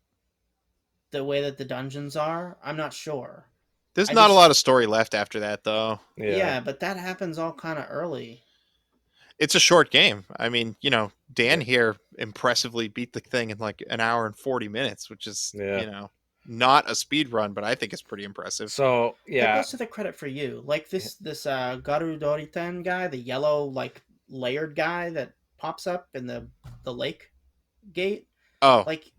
the way that the dungeons are. I'm not sure. There's I not a lot just of story left after that, though. yeah. yeah, but that happens all kind of early. It's a short game. I mean, you know, Dan Yeah. here impressively beat the thing in like an hour and 40 minutes, which is, Yeah. you know, not a speed run, but I think it's pretty impressive. So, That yeah. goes to the credit for you. Like this Garudoritan guy, the yellow like layered guy that pops up in the lake gate. Oh, Like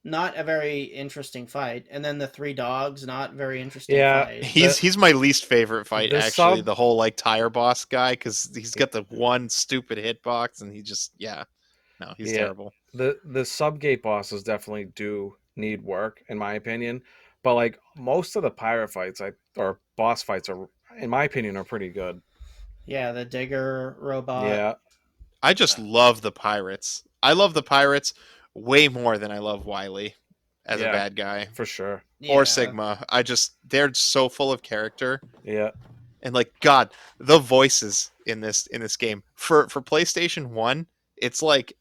not a very interesting fight. And then the three dogs, not very interesting Yeah, fight. he's my least favorite fight the actually. sub The whole like tire boss guy because he's got the one stupid hitbox and he just yeah no he's yeah, terrible. the sub gate bosses definitely do need work in my opinion. But like most of the pirate fights or boss fights are in my opinion are pretty good. Yeah, the digger robot. Yeah, I just love the pirates. I love the pirates way more than I love Wily as a yeah, bad guy for sure. or Yeah. Sigma. I just they're so full of character Yeah. and like God the voices in this game for PlayStation 1 it's like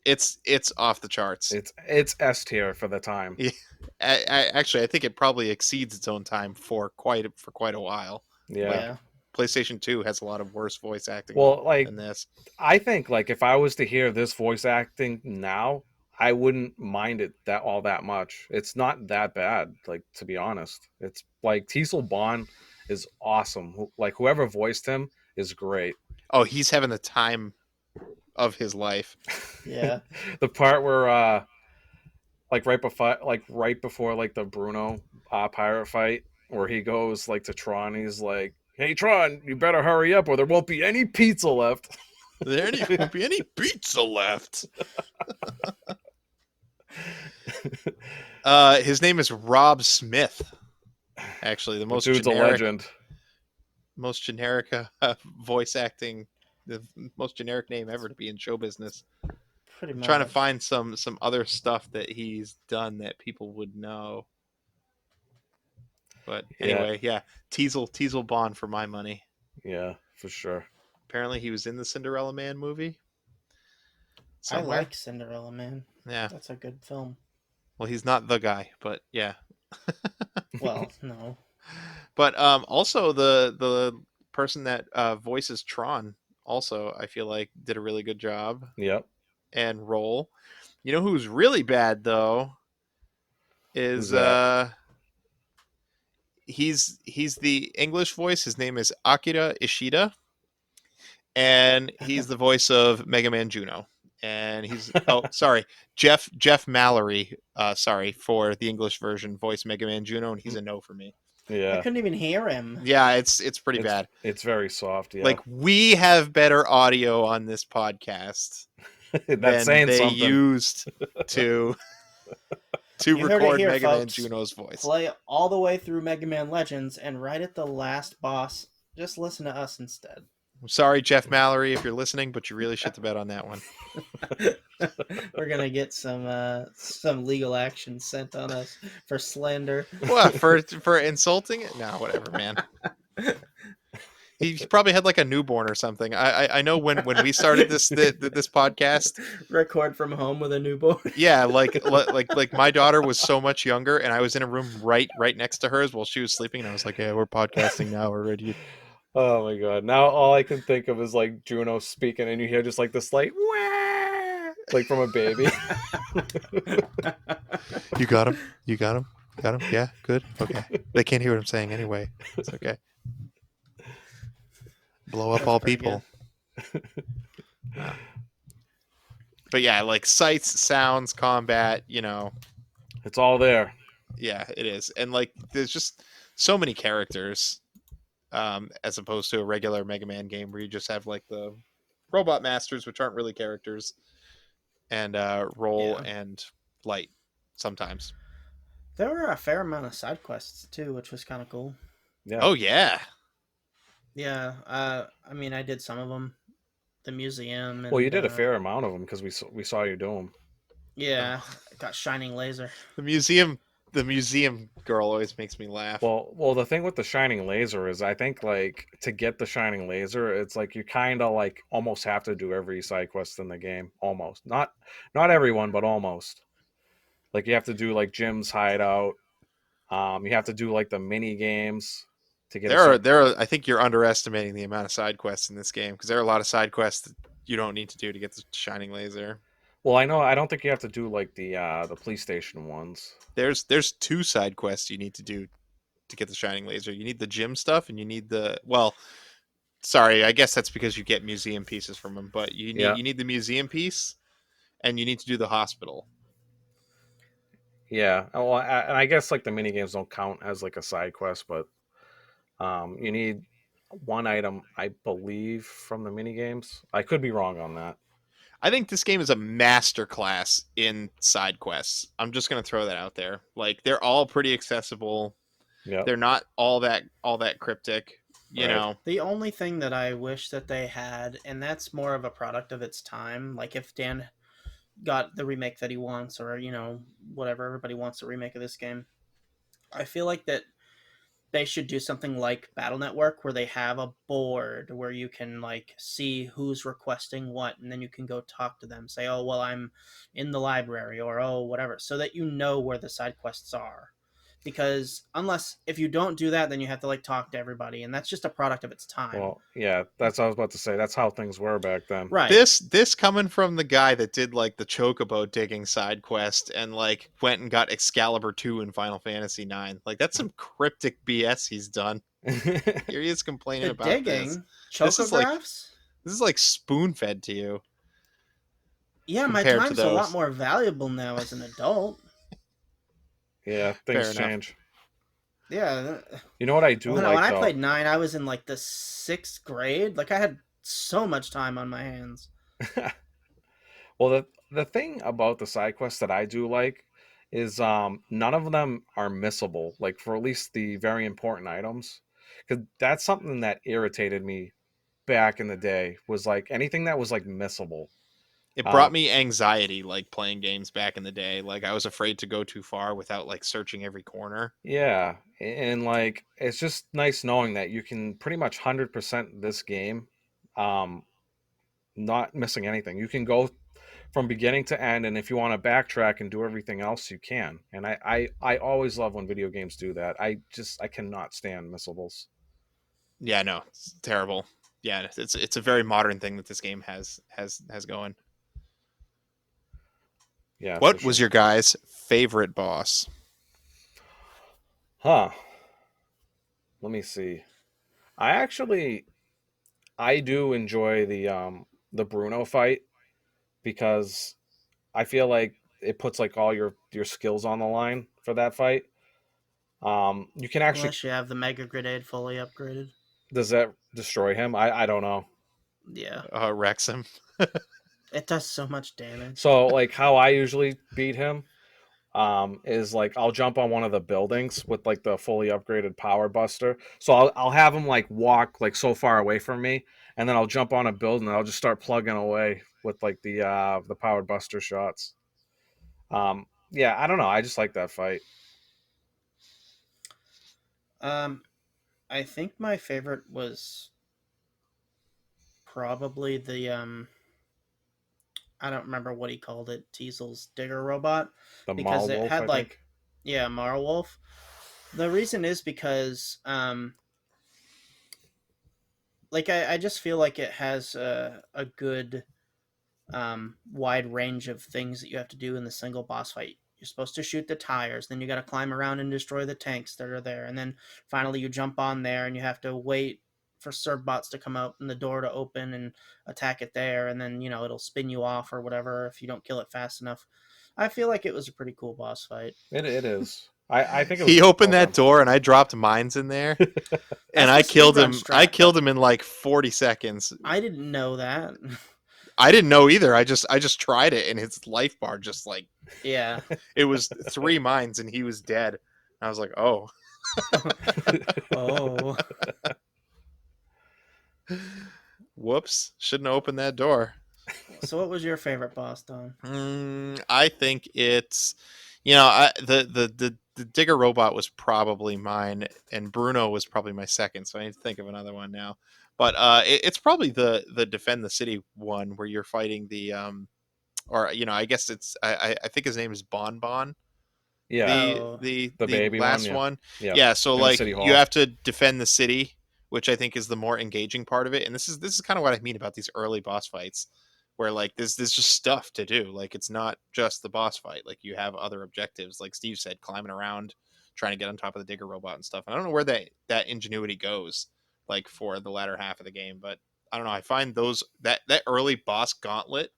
it's off the charts. It's S tier for the time. Yeah, actually, I think it probably exceeds its own time for quite a while. Yeah. Like Yeah. PlayStation 2 has a lot of worse voice acting Well, like than this. I think like if I was to hear this voice acting now, I wouldn't mind it that all that much. It's not that bad, like to be honest. It's like Teasel Bond is awesome. Like whoever voiced him is great. Oh, he's having the time of his life. Yeah. The part where right before like the Bruno pirate fight where he goes like to Tron, he's like Hey Tron, you better hurry up or there won't be any pizza left. There won't be any pizza left. His name is Rob Smith. Actually, the The dude's a legend. most generic voice acting, the most generic name ever to be in show business. Pretty I'm trying to much. find some other stuff that he's done that people would know. But Yeah, anyway, yeah, Teasel Bond for my money. yeah, for sure. Apparently, he was in the Cinderella Man movie I somewhere. like Cinderella Man. Yeah. That's a good film. Well, he's not the guy, but yeah. Well, no. But also the person that voices Tron also I feel like did a really good job Yep. and role. You know who's really bad though Who's is that? he's the English voice. His name is Akira Ishida, and he's the voice of Mega Man Juno. And he's oh sorry Jeff Mallory sorry for the English version voice Mega Man Juno, and he's a no for me. I Yeah. couldn't even hear him. Yeah, it's pretty It's bad. it's very soft, yeah. Like we have better audio on this podcast That's than saying they something. used to to You heard it record here, Mega Man folks. Juno's voice. Play all the way through Mega Man Legends, and right at the last boss, just listen to us instead. I'm sorry, Jeff Mallory, if you're listening, but you really shit the bed on that one. We're gonna get some legal action sent on us for slander. What for insulting it? No, whatever, man. He probably had like a newborn or something. I know when we started this podcast. Record from home with a newborn. Yeah, like my daughter was so much younger, and I was in a room right next to hers while she was sleeping, and I was like, "Yeah, we're podcasting now. We're ready." Oh my god. Now all I can think of is like Juno speaking and you hear just like this like wah, like from a baby. You got him. You got him. Got him. Yeah, good. Okay. They can't hear what I'm saying anyway. It's okay. Blow up That's all pretty people. But yeah, like sights, sounds, combat, It's all there. yeah, it is. And like there's just so many characters as opposed to a regular Mega Man game where you just have like the robot masters, which aren't really characters, and roll Yeah. and light sometimes. There were a fair amount of side quests too, which was kind of cool. Yeah. Oh yeah. Yeah. I mean, I did some of them. The museum Well, you and did a fair amount of them because we saw you do them. yeah, Oh, I got shining laser. the museum girl always makes me laugh. Well, the thing with the shining laser is I think like to get the shining laser, it's like you kind of like almost have to do every side quest in the game. Almost. Not everyone, but almost. Like you have to do like Jim's hideout. You have to do like the mini games to get a certain. There are I think you're underestimating the amount of side quests in this game because there are a lot of side quests that you don't need to do to get the shining laser. Well, I know I don't think you have to do like the police station ones. There's two side quests you need to do to get the shining laser. You need the gym stuff and you need the well, sorry, I guess that's because you get museum pieces from them, but Yeah, you need the museum piece and you need to do the hospital. yeah. Well, and I guess like the mini games don't count as like a side quest, but you need one item, I believe, from the mini games. I could be wrong on that. I think this game is a masterclass in side quests. I'm just gonna throw that out there. Like they're all pretty accessible. Yep. They're not all that cryptic. You Right. know, The only thing that I wish that they had, and that's more of a product of its time, like if Dan got the remake that he wants, or whatever everybody wants a remake of this game, I feel like that they should do something like Battle Network where they have a board where you can like see who's requesting what, and then you can go talk to them, say, oh well, I'm in the library, or oh whatever, so that you know where the side quests are. Because unless if you don't do that, then you have to like talk to everybody, and that's just a product of its time. Well, yeah, that's what I was about to say. That's how things were back then. Right. this coming from the guy that did like the chocobo digging side quest and like went and got Excalibur 2 in Final Fantasy 9. Like that's some cryptic BS he's done. Here he is complaining The about this. digging This is like chocographs. this is like spoon fed to you Yeah, my compared to time's a lot those. more valuable now as an adult. Yeah, Fair things enough. change. Yeah. You know what I do When like I though? played 9, I was in like the 6th grade. Like I had so much time on my hands. Well, the thing about the side quests that I do like is none of them are missable, like for at least the very important items. Cuz that's something that irritated me back in the day was like anything that was like missable. It brought Um me anxiety, like playing games back in the day. Like I was afraid to go too far without like searching every corner. yeah, and like it's just nice knowing that you can pretty much 100% this game um not missing anything. You can go from beginning to end, and if you want to backtrack and do everything else, you can. And I always love when video games do that. I cannot stand missables. Yeah, no, it's terrible. Yeah, it's a very modern thing that this game has going. Yeah, for What was sure. your guy's favorite boss? Huh. Let me see. I actually I do enjoy the Bruno fight because I feel like it puts like all your skills on the line for that fight. You can actually Unless you have the Mega Grenade fully upgraded. does that destroy him? I don't know. Yeah. Wrexham. It does so much damage. So like how I usually beat him is like I'll jump on one of the buildings with like the fully upgraded power buster. So I'll have him like walk like so far away from me, and then I'll jump on a building and I'll just start plugging away with like the powered buster shots. Yeah, I don't know. I just like that fight. Um, I think my favorite was probably the I don't remember what he called it, Teasel's digger robot, The because Mall it Wolf, I had like, think. yeah, Marwolf. The reason is because like I just feel like it has a good wide range of things that you have to do in the single boss fight. You're supposed to shoot the tires, then you got to climb around and destroy the tanks that are there, and then finally you jump on there and you have to wait for serb bots to come out and the door to open and attack it there, and then it'll spin you off or whatever if you don't kill it fast enough. I feel like it was a pretty cool boss fight. It is. I think it was He opened well that done. door and I dropped mines in there and That's the I killed speedrun him. I strat, killed but him in like 40 seconds. I didn't know that. I didn't know either. I just tried it and his life bar just like Yeah. it was 3 mines and he was dead. I was like, "Oh, Oh. whoops, shouldn't have opened that door." So what was your favorite boss, Don? I think it's, the digger robot was probably mine, and Bruno was probably my second. So I need to think of another one now. But it's probably the defend the city one where you're fighting the or I guess I think his name is Bon Bon, Yeah, the Oh, the the the baby one. last Yeah, one. yeah, Yeah, so in the like city you hall. have to defend the city, which I think is the more engaging part of it. And this is kind of what I mean about these early boss fights, where like there's just stuff to do. Like it's not just the boss fight. Like you have other objectives, like Steve said, climbing around, trying to get on top of the digger robot and stuff. And I don't know where that ingenuity goes, like for the latter half of the game, but I don't know. I find that early boss gauntlet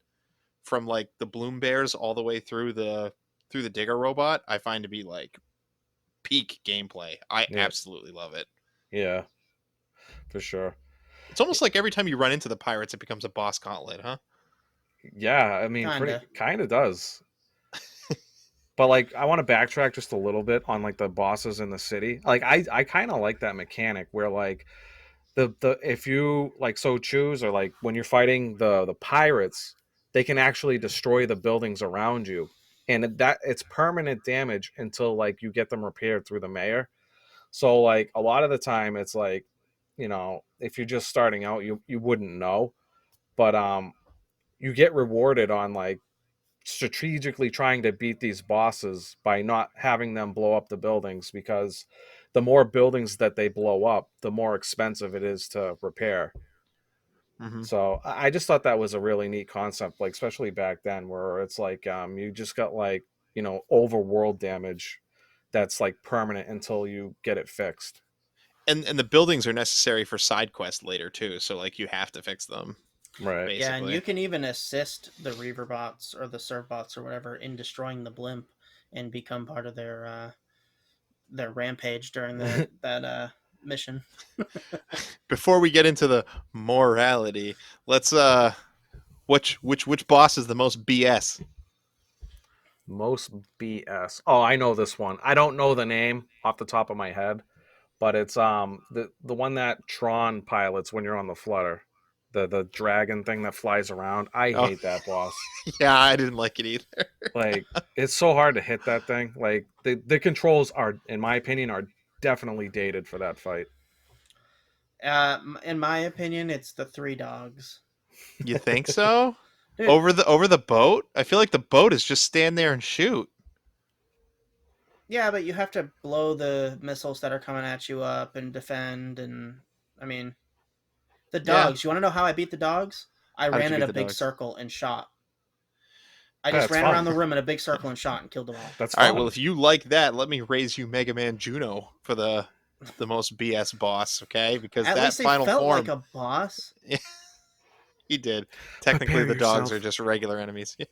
from like the bloom bears all the way through the digger robot, I find to be like peak gameplay. I Yeah, absolutely love it. yeah, for sure. It's almost like every time you run into the pirates, it becomes a boss gauntlet, huh? Yeah, I mean, pretty kinda. kind of does. But like, I want to backtrack just a little bit on like the bosses in the city. Like, I kind of like that mechanic where like the if you like so choose or like when you're fighting the pirates, they can actually destroy the buildings around you, and that it's permanent damage until like you get them repaired through the mayor. So like a lot of the time, it's like if you're just starting out, you wouldn't know, but you get rewarded on like strategically trying to beat these bosses by not having them blow up the buildings because the more buildings that they blow up, the more expensive it is to repair. Mm-hmm. So I just thought that was a really neat concept, like especially back then, where it's like you just got like overworld damage that's like permanent until you get it fixed. And the buildings are necessary for side quests later too. So like you have to fix them Right. Yeah, and you basically. can even assist the Reaver bots or the Serv bots or whatever in destroying the blimp and become part of their rampage during that mission. Before we get into the morality, let's which boss is the most BS? Most BS. Oh, I know this one. I don't know the name off the top of my head, but it's the one that Tron pilots when you're on the flutter. The dragon thing that flies around. I Oh, hate that boss. yeah, I didn't like it either. Like it's so hard to hit that thing. Like the controls are, in my opinion, are definitely dated for that fight. In my opinion, it's the three dogs. You think so? Dude, Over the boat? I feel like the boat is just stand there and shoot. yeah, but you have to blow the missiles that are coming at you up and defend. And I mean, the Yeah. dogs. You want to know how I beat the dogs? I How did ran you in beat a the big dogs? circle and shot. I just That's ran around fun. the room in a big circle and shot and killed them all. That's All right. Well, fun. if you like that, let me raise you Mega Man Juno for the most BS boss. Okay, because At that least they final felt like form, a boss. he did. Technically, Prepare the dogs are yourself. just regular enemies. Yeah.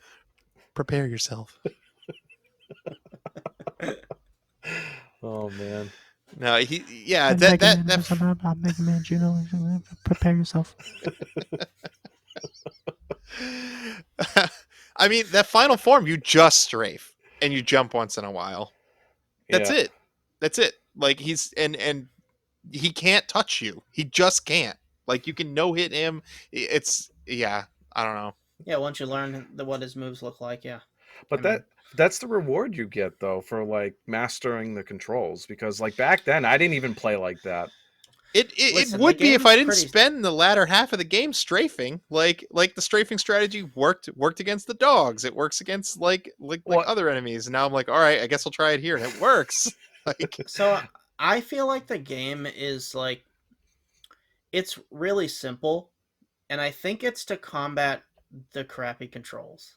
Prepare yourself. Oh man. No, yeah, And Mega Man was about Mega Man Juno. Prepare yourself. I mean, that final form, you just strafe and you jump once in a while. That's Yeah. it. That's it. Like he's and he can't touch you. He just can't. Like you can no hit him. It's yeah. I don't know. Yeah, once you learn what his moves look like, yeah. I But mean, that's the reward you get though for like mastering the controls, because like back then I didn't even play like that. It listen, the would be if I game's didn't pretty. spend the latter half of the game strafing. Like the strafing strategy worked against the dogs. It works against like What other enemies. And now I'm like, all right, I guess I'll try it here, and it works. Like So I feel like the game is like it's really simple, and I think it's to combat the crappy controls.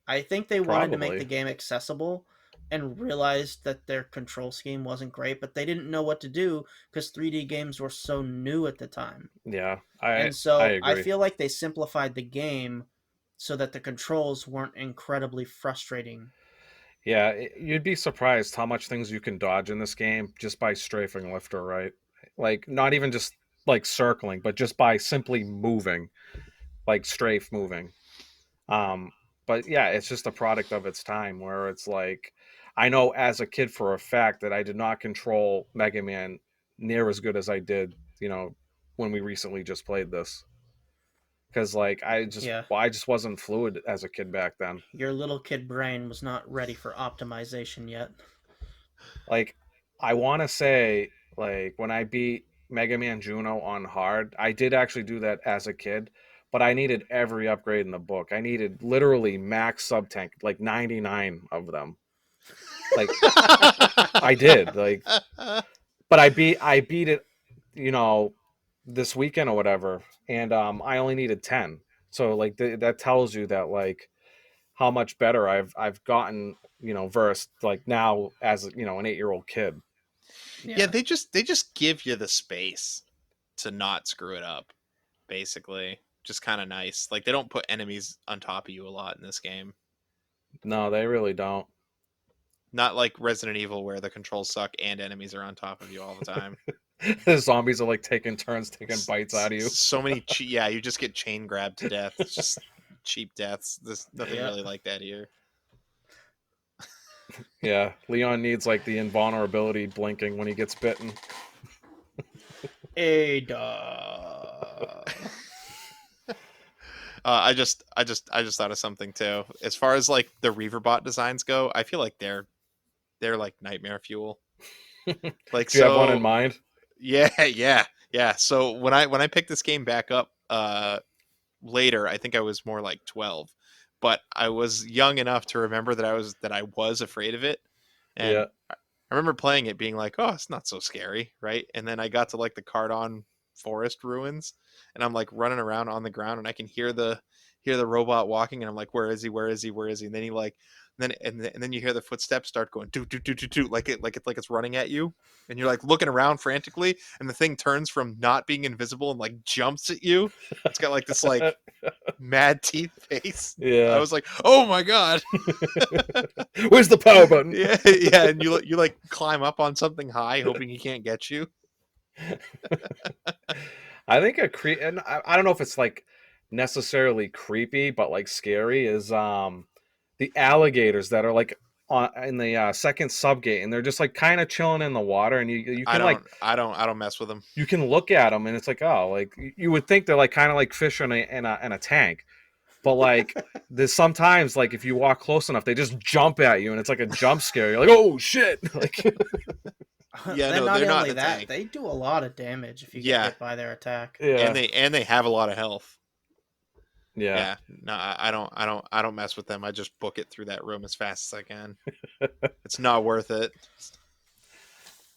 I think they wanted to make the probably. game accessible and realized that their control scheme wasn't great, but they didn't know what to do because 3D games were so new at the time. Yeah, And I so I agree. feel like they simplified the game so that the controls weren't incredibly frustrating. Yeah, you'd be surprised how much things you can dodge in this game just by strafing left or right. Like not even just like circling, but just by simply moving, like strafe moving. Um, but yeah, it's just a product of its time where it's like I know as a kid for a fact that I did not control Mega Man near as good as I did, when we recently just played this. Because like Yeah, I just wasn't fluid as a kid back then. your little kid brain was not ready for optimization yet. Like I want to say like when I beat Mega Man Juno on hard, I did actually do that as a kid, but I needed every upgrade in the book. I needed literally max sub tank, like 99 of them. Like I did. Like but I beat it, you know, this weekend or whatever, and I only needed 10. So like that tells you that like how much better I've gotten, versed like now as an 8-year-old kid. yeah, Yeah. they just give you the space to not screw it up. Basically, just kind of nice. Like they don't put enemies on top of you a lot in this game. No, they really don't. Not like Resident Evil where the controls suck and enemies are on top of you all the time. The zombies are like taking turns taking bites out of you. So many yeah, you just get chain grabbed to death. It's just cheap deaths. There's nothing Yeah. really like that here. Yeah, Leon needs like the invulnerability blinking when he gets bitten. Ada. I just thought of something too. As far as like the Reaverbot designs go, I feel like they're like nightmare fuel. Like Do you have one in so mind? yeah, yeah. So when I picked this game back up later, I think I was more like 12, but I was young enough to remember that I was afraid of it. Yeah. And I remember playing it being like, "Oh, it's not so scary," right? And then I got to like the Cardon forest ruins, and I'm like running around on the ground, and I can hear the robot walking, and I'm like, "Where is he? Where is he? Where is he?" And then he like And then you hear the footsteps start going do do do do do like it's running at you, and you're like looking around frantically, and the thing turns from not being invisible and like jumps at you. It's got like this like mad teeth face. I Yeah. was like, oh my god. Where's the power button? Yeah, yeah, and you like climb up on something high, hoping he can't get you. I think and I don't know if it's like necessarily creepy, but like scary is the alligators that are like in the second subgate, and they're just like kind of chilling in the water, and you I can like don't, I don't mess with him. you can look at them, and it's like, oh, like you would think they're like kind of like fish in a tank, but like there's sometimes like if you walk close enough, they just jump at you, and it's like a jump scare. You're like, oh shit! Like, Yeah, Then no, not they're not only in a that, tank. they do a lot of damage if you get Yeah, hit by their attack. yeah, and they have a lot of health. yeah. Yeah, no, I don't mess with them. I just book it through that room as fast as I can. It's not worth it.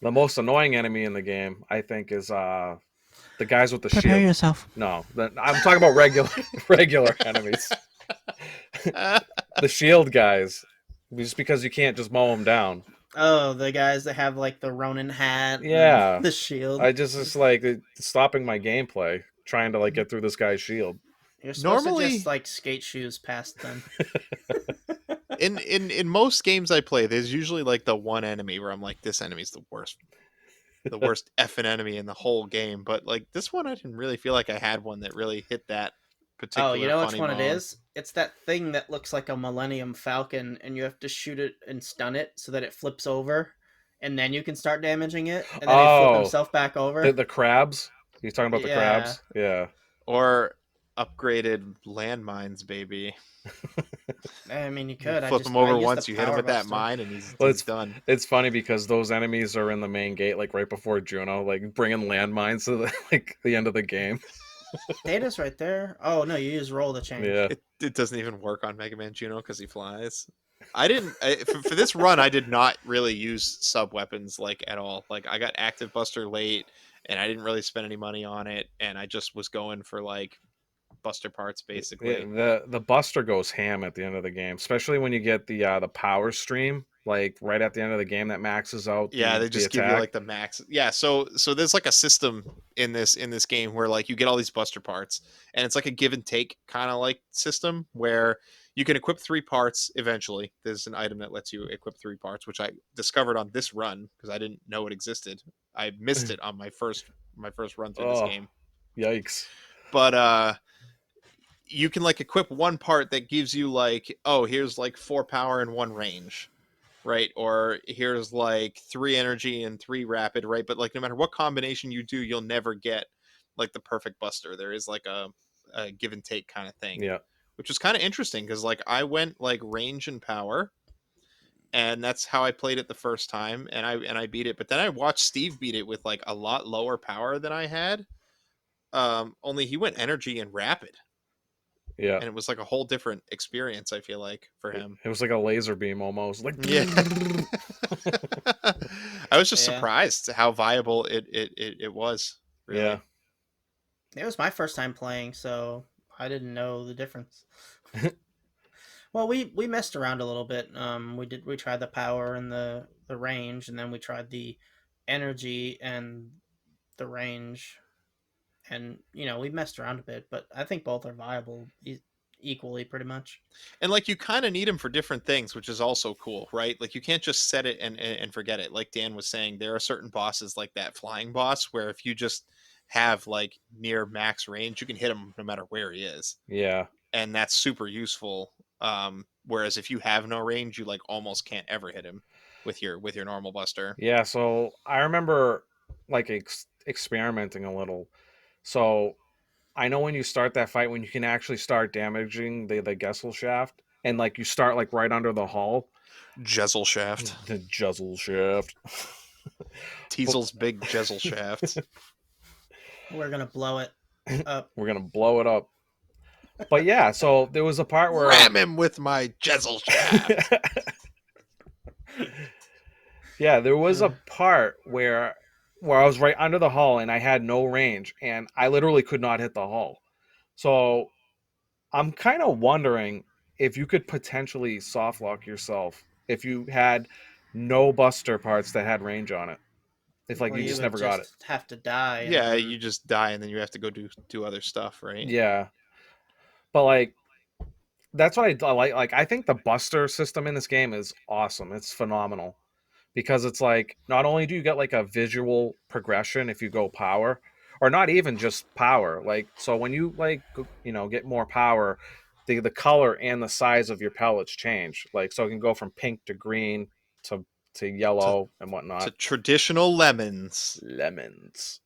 The most annoying enemy in the game, I think, is the guys with the Prepare shield. yourself. No, I'm talking about regular enemies. The shield guys, just because you can't just mow them down. Oh, the guys that have like the Ronin hat and Yeah, the shield. I just it's like it's stopping my gameplay trying to like get through this guy's shield. You're supposed to just Normally, like skate shoes past them. in most games I play, there's usually like the one enemy where I'm like, this enemy's the worst effing enemy in the whole game. But like this one, I didn't really feel like I had one that really hit that Oh, you particular know which funny one it bone. is? It's that thing that looks like a Millennium Falcon, and you have to shoot it and stun it so that it flips over, and then you can start damaging it, and then he flip Oh, himself back over. the crabs. He's talking about the Yeah. crabs. Yeah. Or upgraded landmines, baby. I mean, you You could. flip him I over used the once, you hit him power with that buster. mine, and he's Well, he's done. it's funny because those enemies are in the main gate, like right before Juno, like bringing landmines to the, like the end of the game. Data's right there. Oh no, you use roll to change. Yeah. It doesn't even work on Mega Man Juno because he flies. I didn't for this run. I did not really use sub weapons like at all. Like I got Active Buster late, and I didn't really spend any money on it, and I just was going for like Buster parts Yeah, basically. the Buster goes ham at the end of the game, especially when you get the power stream, like right at the end of the game that maxes out Yeah, they the just give you attack. like the max. Yeah, so there's like a system in this game where like you get all these Buster parts, and it's like a give and take kind of like system where you can equip 3 parts eventually. There's an item that lets you equip 3 parts, which I discovered on this run because I didn't know it existed. I missed it on my first run through this Oh, game. yikes! But you can like equip 1 part that gives you like, oh, here's like 4 power and 1 range, right? Or here's like 3 energy and 3 rapid, right? But like no matter what combination you do, you'll never get like the perfect Buster. There is like a give and take kind of thing, Yeah, which was kind of interesting because like I went like range and power, and that's how I played it the first time, and I beat it. But then I watched Steve beat it with like a lot lower power than I had. Only he went energy and rapid, yeah. and it was like a whole different experience. I feel like for It, him. it was like a laser beam almost. Like, Yeah. I was just Yeah. surprised how viable it was, yeah. really. It was my first time playing, so I didn't know the difference. Well, we messed around a little bit. We tried the power and the range, and then we tried the energy and the range, and we messed around a bit. But I think both are viable equally, pretty much. And like you kind of need them for different things, which is also cool, right? Like you can't just set it and forget it. Like Dan was saying, there are certain bosses like that flying boss where if you just have like near max range, you can hit him no matter where he is. Yeah. And that's super useful. Whereas if you have no range, you like almost can't ever hit him with your normal Buster. Yeah, so I remember like experimenting a little. So I know when you start that fight, when you can actually start damaging the Gessel shaft, and like you start like right under the hull, Jezel shaft. the Juzzle shaft. But Teasel's big Jezel shaft. We're gonna blow it up. we're gonna blow it up. But yeah, so there was a part where Ram him with my Jezel shaft. yeah, there was a part where I was right under the hull and I had no range and I literally could not hit the hull. So I'm kind of wondering if you could potentially soft lock yourself if you had no buster parts that had range on it. If like Or you you just would never got it. just have to die and Yeah, then you just die and then you have to go do other stuff, right? Yeah. But like that's what I like. Like I think the buster system in this game is awesome. It's phenomenal because it's like not only do you get like a visual progression if you go power, or not even just power. Like so when you like get more power, the color and the size of your pellets change. Like so it can go from pink to green to To yellow and to whatnot. traditional lemons. Lemons.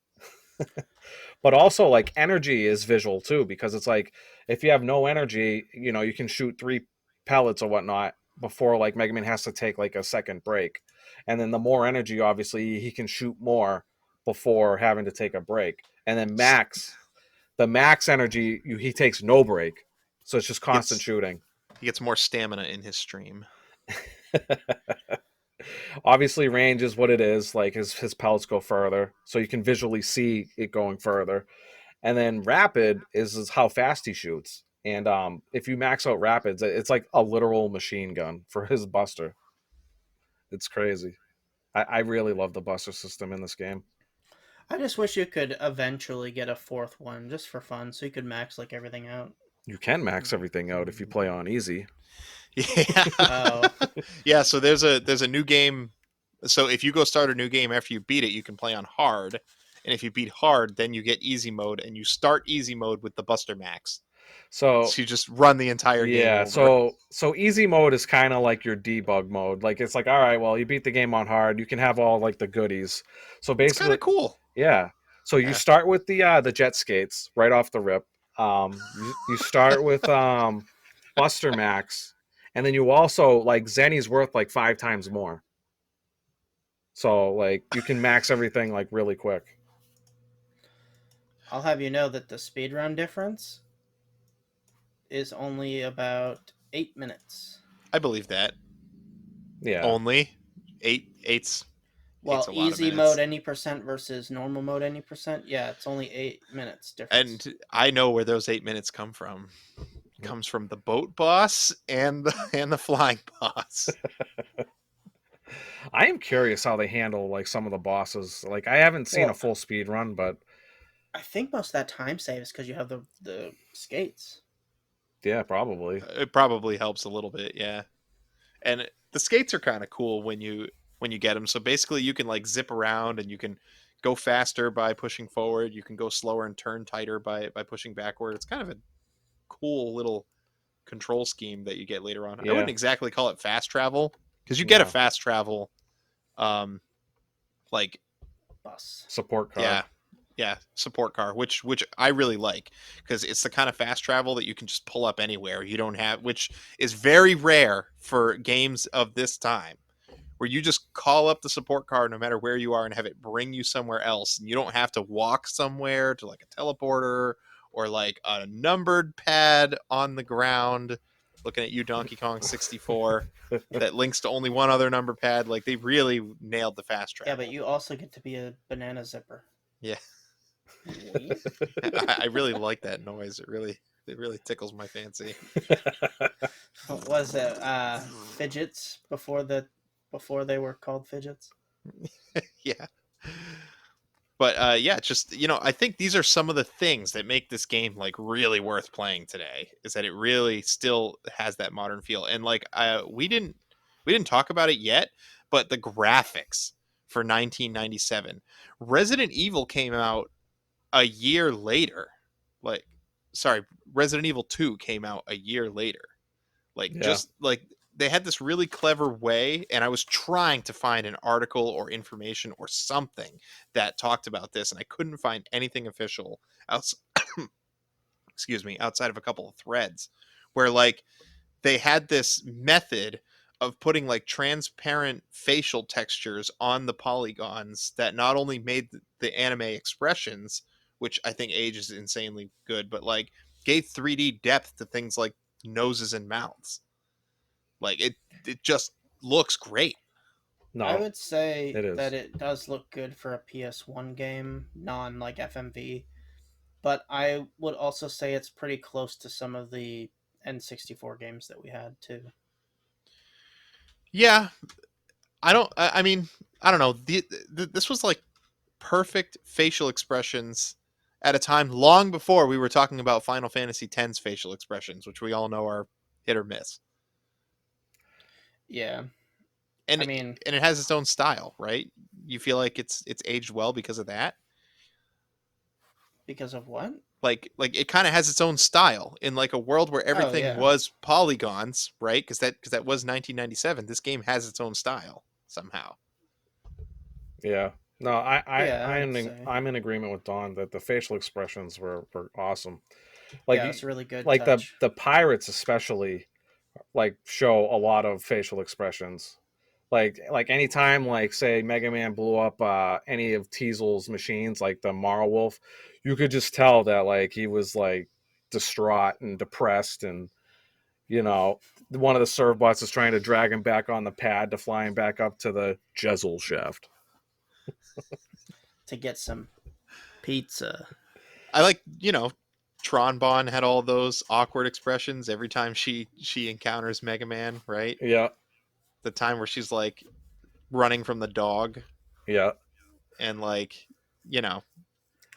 But also like energy is visual too because it's like if you have no energy you can shoot 3 pellets or whatnot before like Mega Man has to take like a second break, and then the more energy obviously he can shoot more before having to take a break, and then the max energy he takes no break, so it's just constant Gets shooting. he gets more stamina in his stream. Obviously range is what it is, like his pellets go further so you can visually see it going further. And then rapid is how fast he shoots. And if you max out rapids, it's like a literal machine gun for his buster. It's crazy. I really love the buster system in this game. I just wish you could eventually get a fourth one just for fun so you could max like everything out. You can max everything out if you play on easy. Yeah. Oh, Yeah, so there's a new game. So if you go start a new game after you beat it, you can play on hard. And if you beat hard, then you get easy mode and you start easy mode with the Buster Max. So So you just run the entire game yeah, over. so easy mode is kind of like your debug mode. Like it's like, all right, well, you beat the game on hard, you can have all like the goodies. So It's kind basically, of cool. yeah. So you Yeah. start with the jet skates right off the rip. You start with Buster Max, and then you also like Zenny's worth like 5 times more. So like you can max everything like really quick. I'll have you know that the speedrun difference is only about 8 minutes. I believe that. Yeah. Only eight's Well, a lot of easy mode minutes. any percent versus normal mode any percent, yeah, it's only 8 minutes difference. And I know where those 8 minutes come from. It comes from the boat boss and the flying boss. I am curious how they handle like some of the bosses. Like I haven't seen a Well, full speed run, but I think most of that time saves because you have the skates. yeah, probably. It probably helps a little bit, yeah. And the skates are kind of cool when you get them. So basically, you can like zip around and you can go faster by pushing forward. You can go slower and turn tighter by pushing backward. It's kind of a cool little control scheme that you get later on. I wouldn't Yeah. exactly call it fast travel because you get a No. fast travel, like Bus. Support yeah, car. yeah, support car, which I really like because it's the kind of fast travel that you can just pull up anywhere. You don't have, which is very rare for games of this time, where you just call up the support car no matter where you are and have it bring you somewhere else, and you don't have to walk somewhere to like a teleporter or like a numbered pad on the ground. Looking at you, Donkey Kong 64, that links to only one other number pad. Like they really nailed the fast Yeah, but travel. you also get to be a banana zipper. Yeah. Weep. I really like that noise. It really tickles my fancy. What was it? Fidgets before they were called fidgets. Yeah. But yeah, just I think these are some of the things that make this game like really worth playing today. Is that it really still has that modern feel, and like we didn't talk about it yet, but the graphics for 1997, Resident Evil came out a year later. Like, sorry, Resident Evil 2 came out a year later. Like Yeah. just like they had this really clever way, and I was trying to find an article or information or something that talked about this, and I couldn't find anything official outside, excuse me, outside of a couple of threads where like they had this method of putting like transparent facial textures on the polygons that not only made the anime expressions, which I think age is insanely good, but like gave 3D depth to things like noses and mouths. Like it just looks great. I No, would say it that is. it does look good for a PS1 game, non like FMV, but I would also say it's pretty close to some of the N64 games that we had too. Yeah, I don't. I mean, I don't know. This was like perfect facial expressions at a time long before we were talking about Final Fantasy X's facial expressions, which we all know are hit or miss. Yeah, And I mean, it has its own style, right? You feel like it's aged well because of that. because of what? Like it kind of has its own style in like a world where Oh everything yeah, was polygons, right? Because that was 1997. This game has its own style somehow. Yeah. No, yeah, I'd say. I'm in agreement with Don that the facial expressions were awesome. Like Yeah, it's a really good like touch. the pirates especially like show a lot of facial expressions. Like anytime like say Mega Man blew up any of Teasel's machines like the Mara Wolf, you could just tell that like he was like distraught and depressed, and you know one of the serve bots is trying to drag him back on the pad to fly him back up to the Jezel shaft. To get some pizza. I like, Tron Bonne had all those awkward expressions every time she encounters Mega Man, right? Yeah, The time where she's like running from the dog yeah. and like, you know,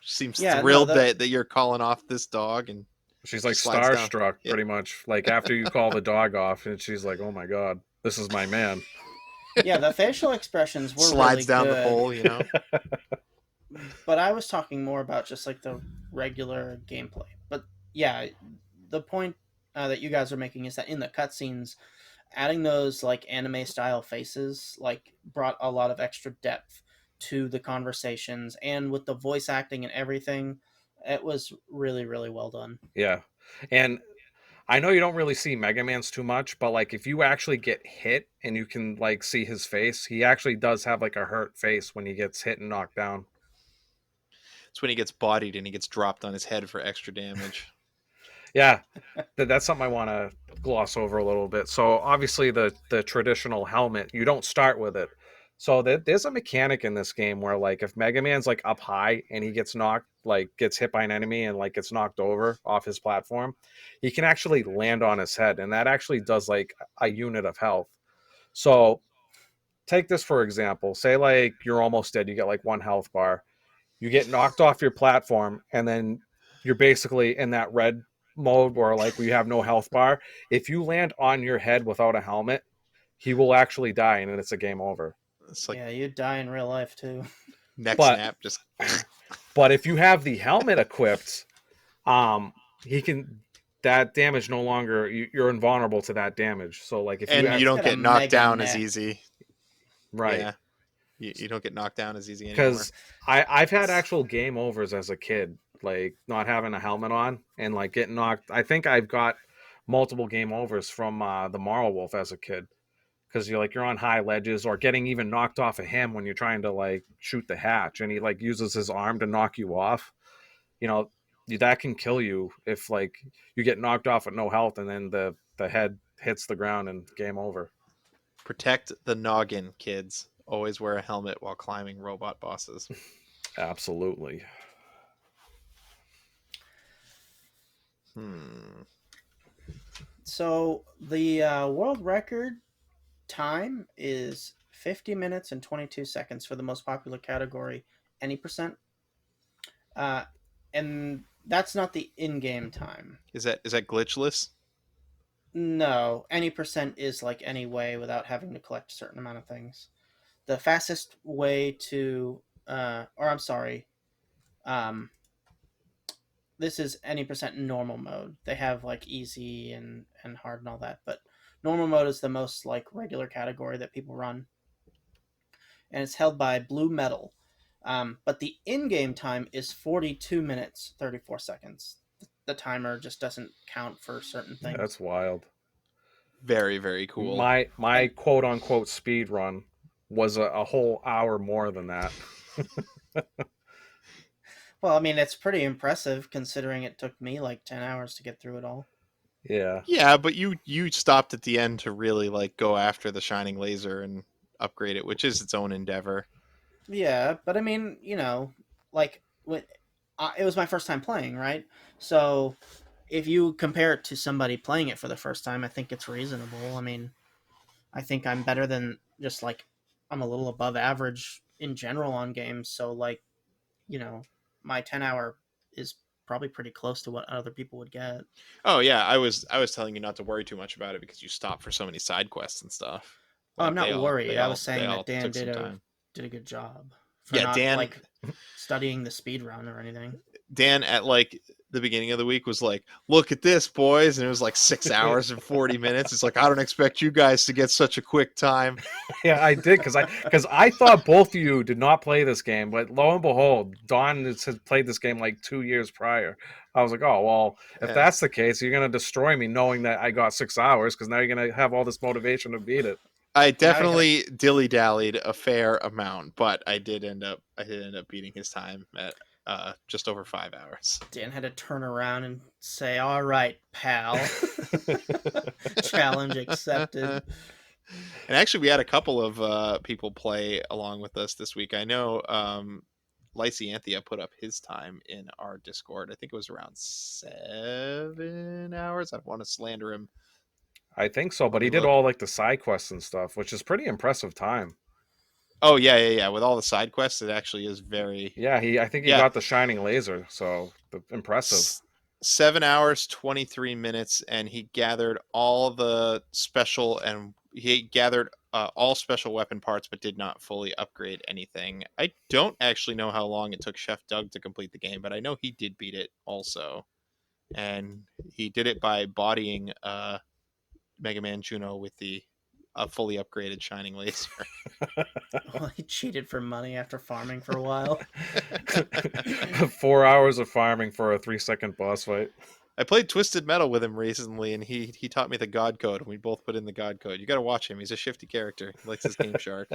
seems Yeah, no, thrilled the that you're calling off this dog and She's like just slides down. starstruck Yeah. pretty much. Like after you call the dog off, and she's like, "Oh my god, this is my man." yeah, the facial expressions were really Slides down the good, pole. but I was talking more about just like the regular gameplay. But yeah, the point that you guys are making is that in the cutscenes, adding those like anime style faces like brought a lot of extra depth to the conversations, and with the voice acting and everything, it was really really well done. Yeah. And I know you don't really see Mega Man's too much, but like if you actually get hit and you can like see his face, he actually does have like a hurt face when he gets hit and knocked down. It's when he gets bodied and he gets dropped on his head for extra damage. Yeah. That's something I want to gloss over a little bit. So obviously the traditional helmet, you don't start with it. So there's a mechanic in this game where like if Mega Man's like up high and he gets knocked, like gets hit by an enemy and like gets knocked over off his platform, he can actually land on his head, and that actually does like a unit of health. So take this for example. Say like you're almost dead, you get like one health bar, you get knocked off your platform, and then you're basically in that red mode where like we have no health bar. If you land on your head without a helmet, he will actually die and it's a game over. It's like Yeah, you die in real life too. neck but snap, just but if you have the helmet equipped, he can, that damage no longer, you're invulnerable to that damage. So like if you and you He's don't got a get knocked mega down as neck. easy. right, Yeah. You don't get knocked down as easy anymore. because I've had actual game overs as a kid, like not having a helmet on and like getting knocked. I think I've got multiple game overs from the Marl Wolf as a kid, because you're on high ledges or getting even knocked off of him when you're trying to like shoot the hatch, and he like uses his arm to knock you off. You know that can kill you if like you get knocked off with no health and then the head hits the ground and game over. Protect the noggin, kids. Always wear a helmet while climbing robot bosses. Absolutely. Hmm. So the world record time is 50 minutes and 22 seconds for the most popular category, any percent. Uh, and that's not the in-game time. Is that glitchless? No, any percent is like any way without having to collect a certain amount of things. The fastest way to, or I'm sorry, um, this is any percent in normal mode. They have like easy and hard and all that, but normal mode is the most like regular category that people run, and it's held by Blue Metal. But the in-game time is 42 minutes 34 seconds. The timer just doesn't count for certain things. That's wild. Very, very cool. My And quote unquote speed run was a whole hour more than that. well, I mean, it's pretty impressive considering it took me like 10 hours to get through it all. Yeah. Yeah, but you stopped at the end to really like go after the shining laser and upgrade it, which is its own endeavor. Yeah, but I mean, like when it was my first time playing, right? So if you compare it to somebody playing it for the first time, I think it's reasonable. I mean, I think I'm better than just like I'm a little above average in general on games. So like, you know, my 10 hour is probably pretty close to what other people would get. Oh yeah, I was telling you not to worry too much about it because you stop for so many side quests and stuff. Oh, I'm Like not worried. I was they saying that all Dan took some time. did a good job for Yeah, not Dan like studying the speed run or anything. Dan at like the beginning of the week was like, "Look at this, boys," and it was like 6 hours and 40 minutes. It's like I don't expect you guys to get such a quick time. Yeah, I did because I thought both of you did not play this game, but lo and behold, Don has played this game like 2 years prior. I was like, oh well, if Yeah. that's the case, you're gonna destroy me, knowing that I got 6 hours, because now you're gonna have all this motivation to beat it. I Now I gotta. definitely dilly dallied a fair amount, but I did end up beating his time at just over 5 hours. Dan had to turn around and say, "All right, pal, challenge accepted." And actually, we had a couple of people play along with us this week. I know Lycianthia put up his time in our Discord. I think it was around 7 hours. I don't want to slander him. I think so, Let but me he did look. all like the side quests and stuff, which is pretty impressive time. Oh yeah. With all the side quests, it actually is very Yeah, I think he yeah. got the shining laser, so impressive. 7 hours 23 minutes, and he gathered all the special and he gathered all special weapon parts, but did not fully upgrade anything. I don't actually know how long it took Chef Doug to complete the game, but I know he did beat it also, and he did it by bodying Mega Man Juno with the fully upgraded shining laser. Well, he cheated for money after farming for a while. 4 hours of farming for a 3-second boss fight. I played Twisted Metal with him recently, and he taught me the God Code, and we both put in the God Code. You got to watch him; he's a shifty character. He likes his Game Shark.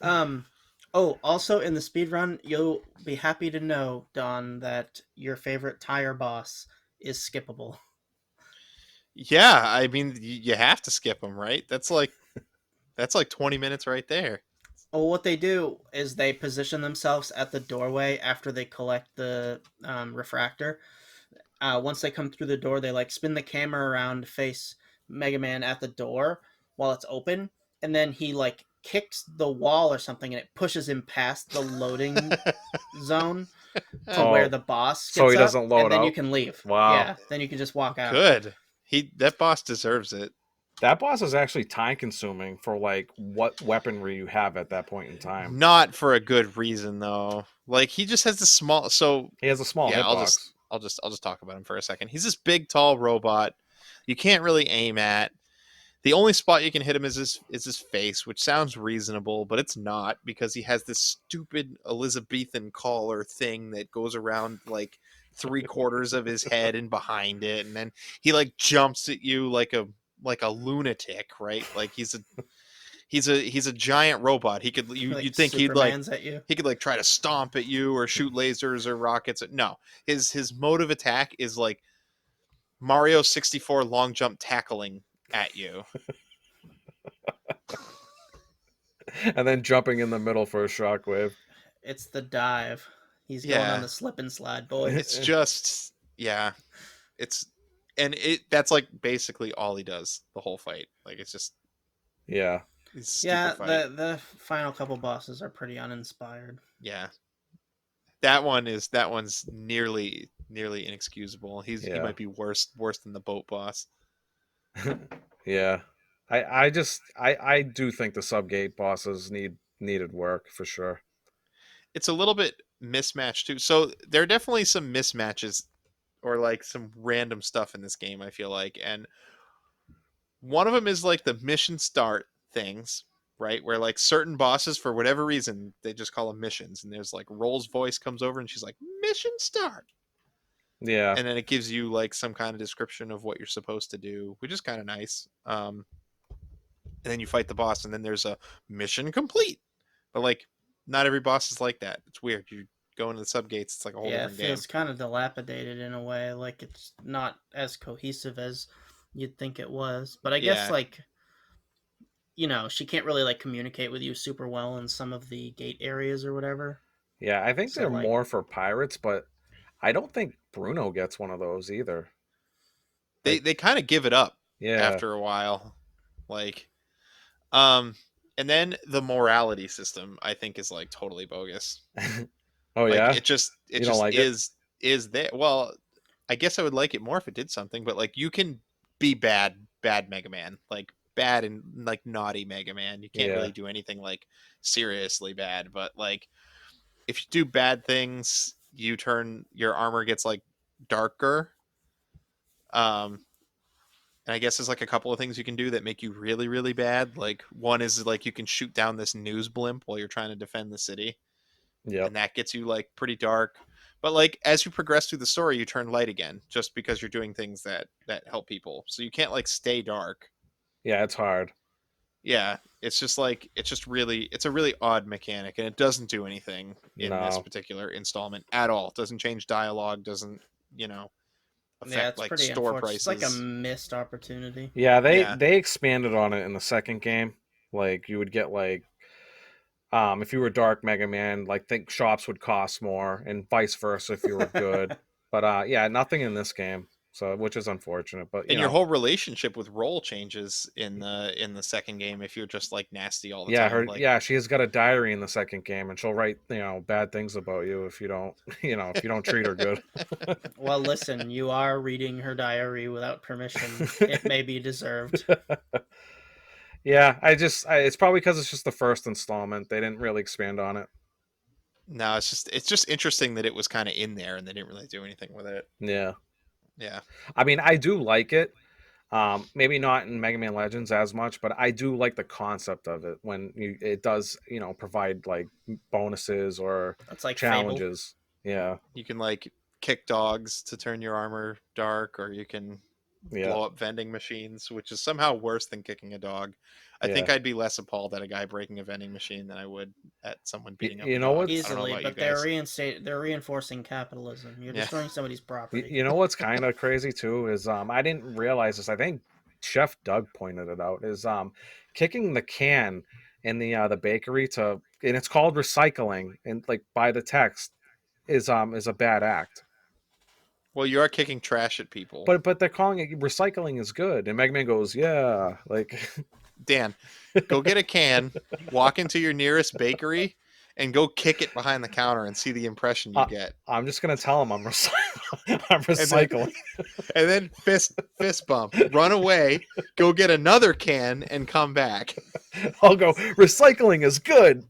um. Oh, also in the speed run, you'll be happy to know, Don, that your favorite tire boss is skippable. Yeah, I mean, you have to skip him, right? That's like 20 minutes right there. Well, what they do is they position themselves at the doorway after they collect the refractor. Once they come through the door, they like spin the camera around to face Mega Man at the door while it's open, and then he like kicks the wall or something, and it pushes him past the loading zone to where Oh, the boss so gets he up, doesn't and load then you out. can leave. Wow. Yeah, then you can just walk out. Good. That boss deserves it. That boss is actually time consuming for like what weaponry you have at that point in time. Not for a good reason though. Like he just has this small. So He has a small yeah, hitbox. I'll just talk about him for a second. He's this big, tall robot. You can't really aim at. The only spot you can hit him is his face, which sounds reasonable, but it's not because he has this stupid Elizabethan collar thing that goes around like 3/4 of his head and behind it, and then he like jumps at you like a lunatic, right? Like he's a giant robot. He could Like you'd think Superman's at you. he could like try to stomp at you or shoot lasers or rockets. No, his mode of attack is like Mario 64 long jump tackling at you. And then jumping in the middle for a shockwave. It's the dive. He's going on Yeah, the slip and slide, boys. it's just yeah, it's and it that's like basically all he does the whole fight. Like it's just Yeah. it's a stupid Yeah, fight. the final couple bosses are pretty uninspired. Yeah, that one's nearly inexcusable. He Yeah. might be worse than the boat boss. Yeah. I do think the subgate bosses needed work for sure. It's a little bit mismatched too. So there are definitely some mismatches or like some random stuff in this game. I feel like, and one of them is like the mission start things, right? Where like certain bosses, for whatever reason, they just call them missions. And there's like Roll's voice comes over and she's like, mission start. Yeah. And then it gives you like some kind of description of what you're supposed to do, which is kind of nice. And then you fight the boss, and then there's a mission complete. But like, not every boss is like that. It's weird. You go into the subgates, it's like a whole Yeah, it different game. feels kind of dilapidated in a way, like it's not as cohesive as you'd think it was. But I guess Yeah. like she can't really like communicate with you super well in some of the gate areas or whatever. Yeah, I think So they're like more for pirates, but I don't think Bruno gets one of those either. They Like, kind of give it up yeah. after a while. Like um and then the morality system I think is like totally bogus. Oh Like yeah, it you don't just like it? is there. Well, I guess I would like it more if it did something, but like you can be bad Mega Man. Like bad and like naughty Mega Man. You can't Yeah, really do anything like seriously bad, but like if you do bad things, your armor gets like darker. Um and I guess there's like a couple of things you can do that make you really, really bad. Like one is like you can shoot down this news blimp while you're trying to defend the city, yep, and that gets you like pretty dark. But like as you progress through the story, you turn light again, just because you're doing things that help people. So you can't like stay dark. yeah. It's hard. Yeah, it's just like it's a really odd mechanic, and it doesn't do anything in this No, particular installment at all. It doesn't change dialogue, doesn't you know Yeah, affect it's like pretty store unfortunate. It's like a prices. missed opportunity. yeah. They Yeah, they expanded on it in the second game. Like you would get like if you were Dark Mega Man, like think shops would cost more, and vice versa if you were good. But yeah, nothing in this game, so which is unfortunate. But and your whole relationship with Roll changes in the second game if you're just like nasty all the yeah, time. her Like yeah, she has got a diary in the second game, and she'll write bad things about you if you don't if you don't treat her good. Well, listen, you are reading her diary without permission. It may be deserved. Yeah, it's probably because it's just the first installment. They didn't really expand on it. no, it's just interesting that it was kind of in there and they didn't really do anything with it. Yeah, Yeah. I mean, I do like it. Maybe not in Mega Man Legends as much, but I do like the concept of it when it does, provide like bonuses or That's like Fable. challenges. Yeah, You can like kick dogs to turn your armor dark, or you can yeah, blow up vending machines, which is somehow worse than kicking a dog. I yeah. think I'd be less appalled at a guy breaking a vending machine than I would at someone You, beating up a you know dog. I what's don't know Easily, about you but guys. they're reinforcing capitalism. You're Yeah. destroying somebody's property. you know what's kind of crazy too is I didn't realize this. I think Chef Doug pointed it out. Is kicking the can in the bakery to and it's called recycling and like by the text is a bad act. Well, you are kicking trash at people. But they're calling it recycling is good, and Mega Man goes, yeah, like Dan, go get a can, walk into your nearest bakery, and go kick it behind the counter and see the impression you I, get. I'm just gonna tell him I'm recycling. I'm And then recycling. and then fist bump, run away, go get another can and come back. I'll go. Recycling is good.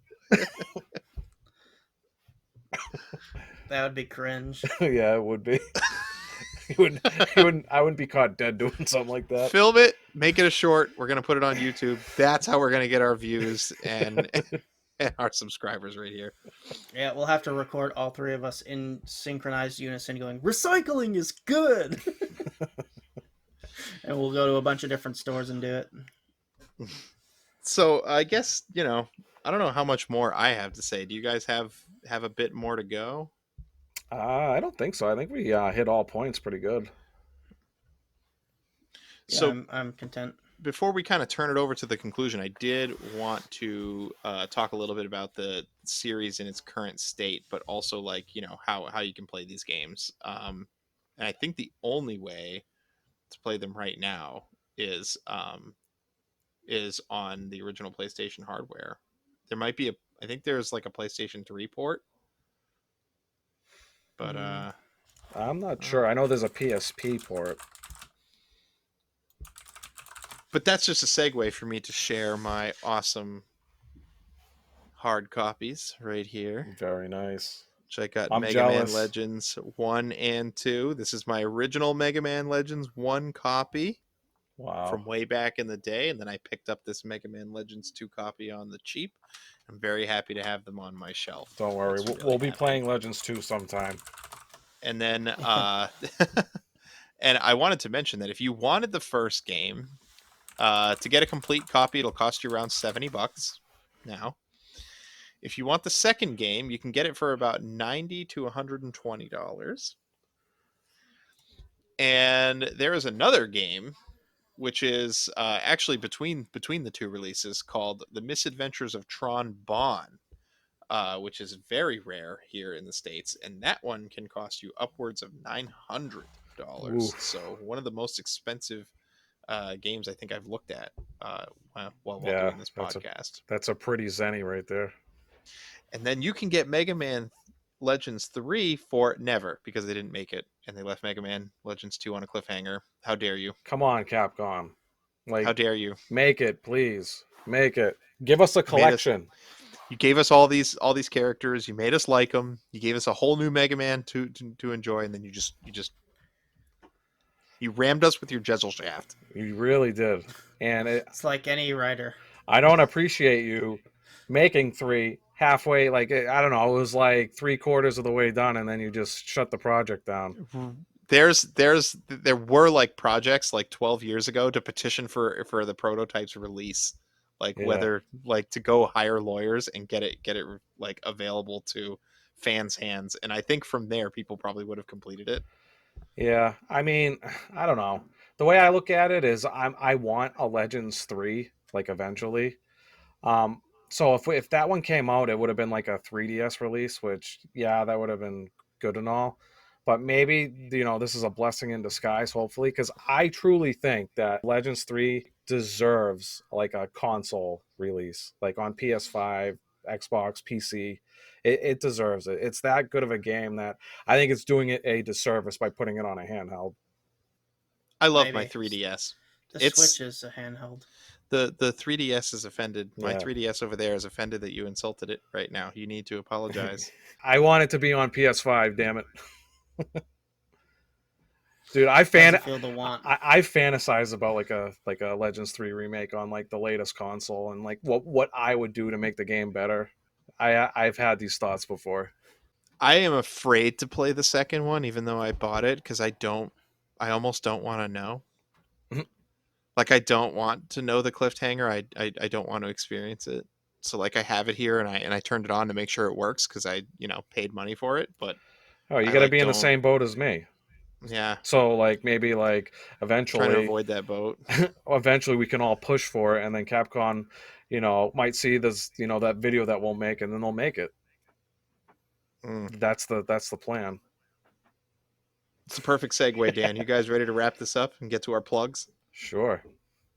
That would be cringe. Yeah, it would be. He wouldn't. He wouldn't. I wouldn't be caught dead doing something like that. Film it, make it a short. We're gonna put it on YouTube. That's how we're gonna get our views and our subscribers right here. Yeah, we'll have to record all three of us in synchronized unison going, recycling is good! And we'll go to a bunch of different stores and do it. So I guess I don't know how much more I have to say. Do you guys have a bit more to go? I don't think so. I think we hit all points pretty good. Yeah, So I'm content. before we kind of turn it over to the conclusion, I did want to talk a little bit about the series in its current state, but also like how you can play these games. And I think the only way to play them right now is is on the original PlayStation hardware. There might be I think there's like a PlayStation 3 port, but Mm, I'm not oh. sure. I know there's a PSP port. that's just a segue for me to share my awesome hard copies right here. Very nice. Which I got I'm Mega Man jealous. Legends 1 and 2. This is my original Mega Man Legends 1 copy Wow. from way back in the day, and then I picked up this Mega Man Legends 2 copy on the cheap. I'm very happy to have them on my shelf. Don't worry. Makes me We'll really be happy. playing Legends 2 sometime. And then and I wanted to mention that if you wanted the first game, to get a complete copy, it'll cost you around $70 now. If you want the second game, you can get it for about $90 to $120. And there is another game which is actually between the two releases called The Misadventures of Tron Bonne. which is very rare here in the States. And that one can cost you upwards of $900. Oof. So one of the most expensive games I think I've looked at while Yeah, doing this podcast. that's a pretty zenny right there. And then you can get Mega Man Legends 3 for never because they didn't make it and they left Mega Man Legends 2 on a cliffhanger. How dare you? Come on, Capcom. How Like, dare you? make it, please. Make it. Give us a You made us collection. you gave us all these characters, you made us like them. You gave us a whole new Mega Man to enjoy and then you rammed us with your Jezzel shaft. You really did. And It's like any writer. I don't appreciate you making 3 halfway. Like, I don't know. It was like 3/4 of the way done, and then you just shut the project down. There were like projects like 12 years ago to petition for the prototypes release, like Yeah. whether like to go hire lawyers and get it like available to fans' hands, and I think from there people probably would have completed it. Yeah, I mean, I don't know. The way I look at it is, I want a Legends 3 like eventually. Um, so if that one came out, it would have been like a 3DS release, which yeah, that would have been good and all. But maybe this is a blessing in disguise, hopefully, because I truly think that Legends 3 deserves like a console release, like on PS5, Xbox, PC. It deserves it. It's that good of a game that I think it's doing it a disservice by putting it on a handheld. I love my Maybe 3DS. the It's Switch is a handheld. the 3DS is offended. My Yeah. 3DS over there is offended that you insulted it right now. You need to apologize. I want it to be on PS5, damn it. Dude, How's it feel to want? I fantasize about like a Legends 3 remake on like the latest console and like what I would do to make the game better. I've had these thoughts before. I am afraid to play the second one, even though I bought it, because I almost don't want to know. Like I don't want to know the cliffhanger. I don't want to experience it. So like I have it here, and I turned it on to make sure it works because I paid money for it. But Oh, you I got to like be in the don't. same boat as me. Yeah, So like maybe like trying to eventually avoid that boat. eventually we can all push for it and then Capcom, might see this, that video that we'll make and then they'll make it. Mm. That's the plan. It's a perfect segue, Dan. You guys ready to wrap this up and get to our plugs? Sure.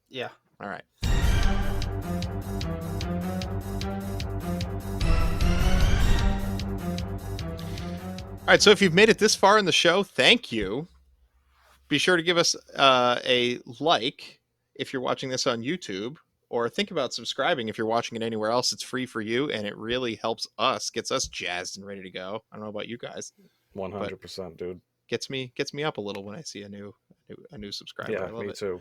Yeah. All right. All right, so if you've made it this far in the show, thank you. Be sure to give us a like if you're watching this on YouTube, or think about subscribing if you're watching it anywhere else. It's free for you, and it really helps us, gets us jazzed and ready to go. I don't know about you guys, but 100%, dude. gets me up a little when I see a new subscriber. Yeah, I love me it. too.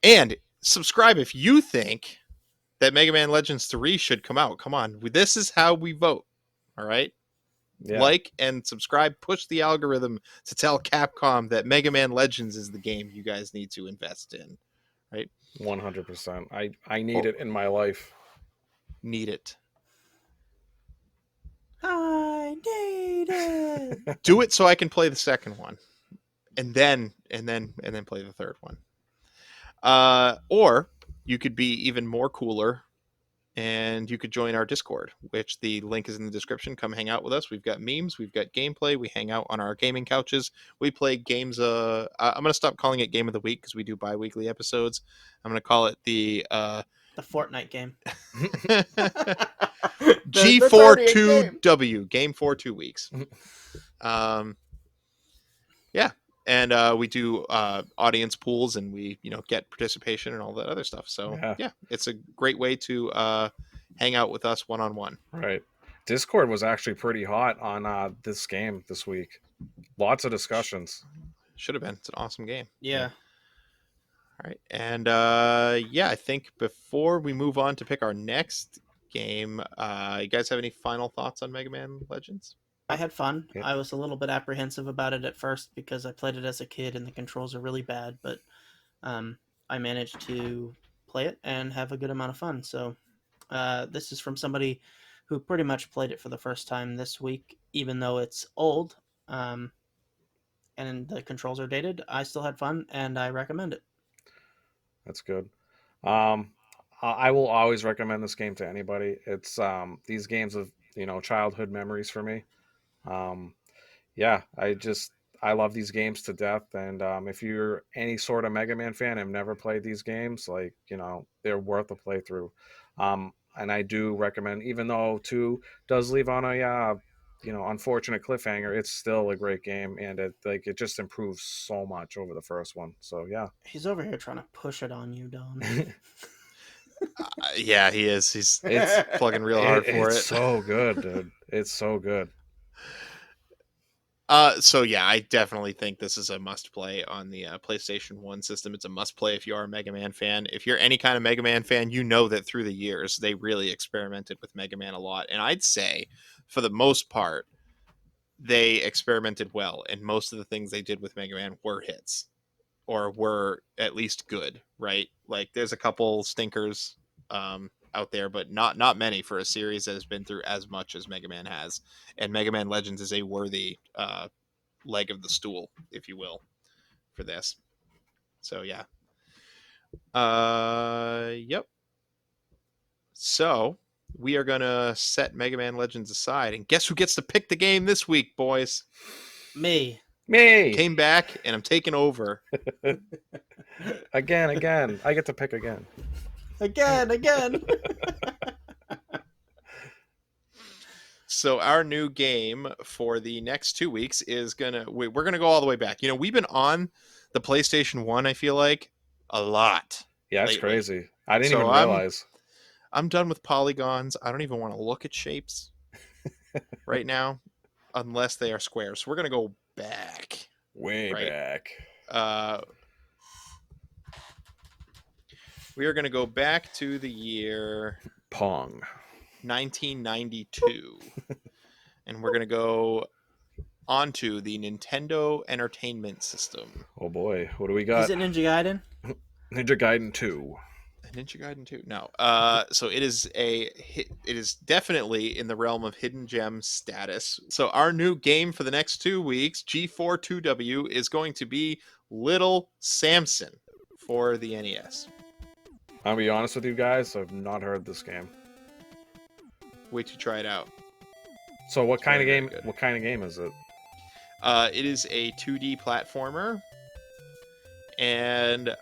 And subscribe if you think that Mega Man Legends 3 should come out. Come on, this is how we vote. All right. Yeah. Like and subscribe, push the algorithm to tell Capcom that Mega Man Legends is the game you guys need to invest in, right? 100%. I need Oh, it in my life. need it. I need it. Do it so I can play the second one, and then play the third one. Or you could be even more cooler and you could join our Discord, which the link is in the description. Come hang out with us. We've got memes, we've got gameplay. We hang out on our gaming couches. We play games. I'm gonna stop calling it Game of the Week because we do bi-weekly episodes. I'm gonna call it the The Fortnite game. The party game. G42W game for 2 weeks. Yeah, and we do audience pools, and we get participation and all that other stuff. So Yeah. yeah, it's a great way to hang out with us one-on-one. Right. Discord was actually pretty hot on this game this week. Lots of discussions. Should have been. It's an awesome game. Yeah. All right, and yeah, I think before we move on to pick our next game, you guys have any final thoughts on Mega Man Legends? I had fun. Yeah. I was a little bit apprehensive about it at first because I played it as a kid and the controls are really bad, but I managed to play it and have a good amount of fun. So this is from somebody who pretty much played it for the first time this week, even though it's old and the controls are dated. I still had fun and I recommend it. That's good. Um, I will always recommend this game to anybody. It's these games of childhood memories for me. Um, yeah, I love these games to death. And if you're any sort of Mega Man fan and have never played these games, like they're worth a playthrough. And I do recommend, even though two does leave on a unfortunate cliffhanger, it's still a great game, and it just improves so much over the first one. So yeah. He's over here trying to push it on you, Don. Yeah, he is. He's It's plugging real hard for it's it. so good, dude. It's so good. So yeah, I definitely think this is a must play on the PlayStation 1 system. It's a must play if you are a Mega Man fan. If you're any kind of Mega Man fan, you know that through the years they really experimented with Mega Man a lot. And I'd say for the most part, they experimented well, and most of the things they did with Mega Man were hits or were at least good, right? Like there's a couple stinkers out there, but not many for a series that has been through as much as Mega Man has. And Mega Man Legends is a worthy leg of the stool, if you will, for this. So yeah. Yep. So we are gonna set Mega Man Legends aside, and guess who gets to pick the game this week, boys? Me. Me Came back, and I'm taking over. again. I get to pick again. Again. So our new game for the next 2 weeks is we're gonna go all the way back. We've been on the PlayStation 1, I feel like, a lot Yeah, it's lately. crazy. I didn't So even realize. I'm done with polygons. I don't even want to look at shapes right now unless they are squares. So we're gonna go back, Way right? back. Uh, we are gonna go back to the year Pong. 1992, and we're gonna go onto the Nintendo Entertainment System. Oh boy, what do we got? Is it Ninja Gaiden? Ninja Gaiden 2. Ninja Gaiden 2. No. So it is definitely in the realm of hidden gem status. So our new game for the next 2 weeks, G42W, is going to be Little Samson for the NES. I'll be honest with you guys, I've not heard this game. Wait to try it out. So what It's kind very, of very game? good. What kind of game is it? It is a 2D platformer, and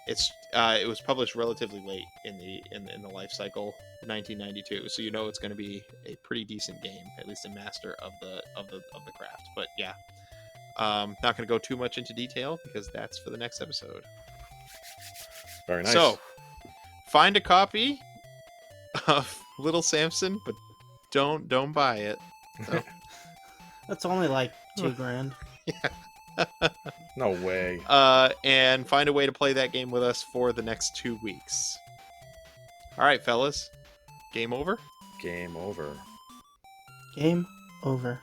it was published relatively late in the life cycle, 1992. So it's going to be a pretty decent game, at least a master of the craft. But yeah, not going to go too much into detail because that's for the next episode. Very nice. So find a copy of Little Samson, but don't buy it. So, That's only like $2,000. No way. and find a way to play that game with us for the next 2 weeks. All right, fellas, game over. Game over. Game over.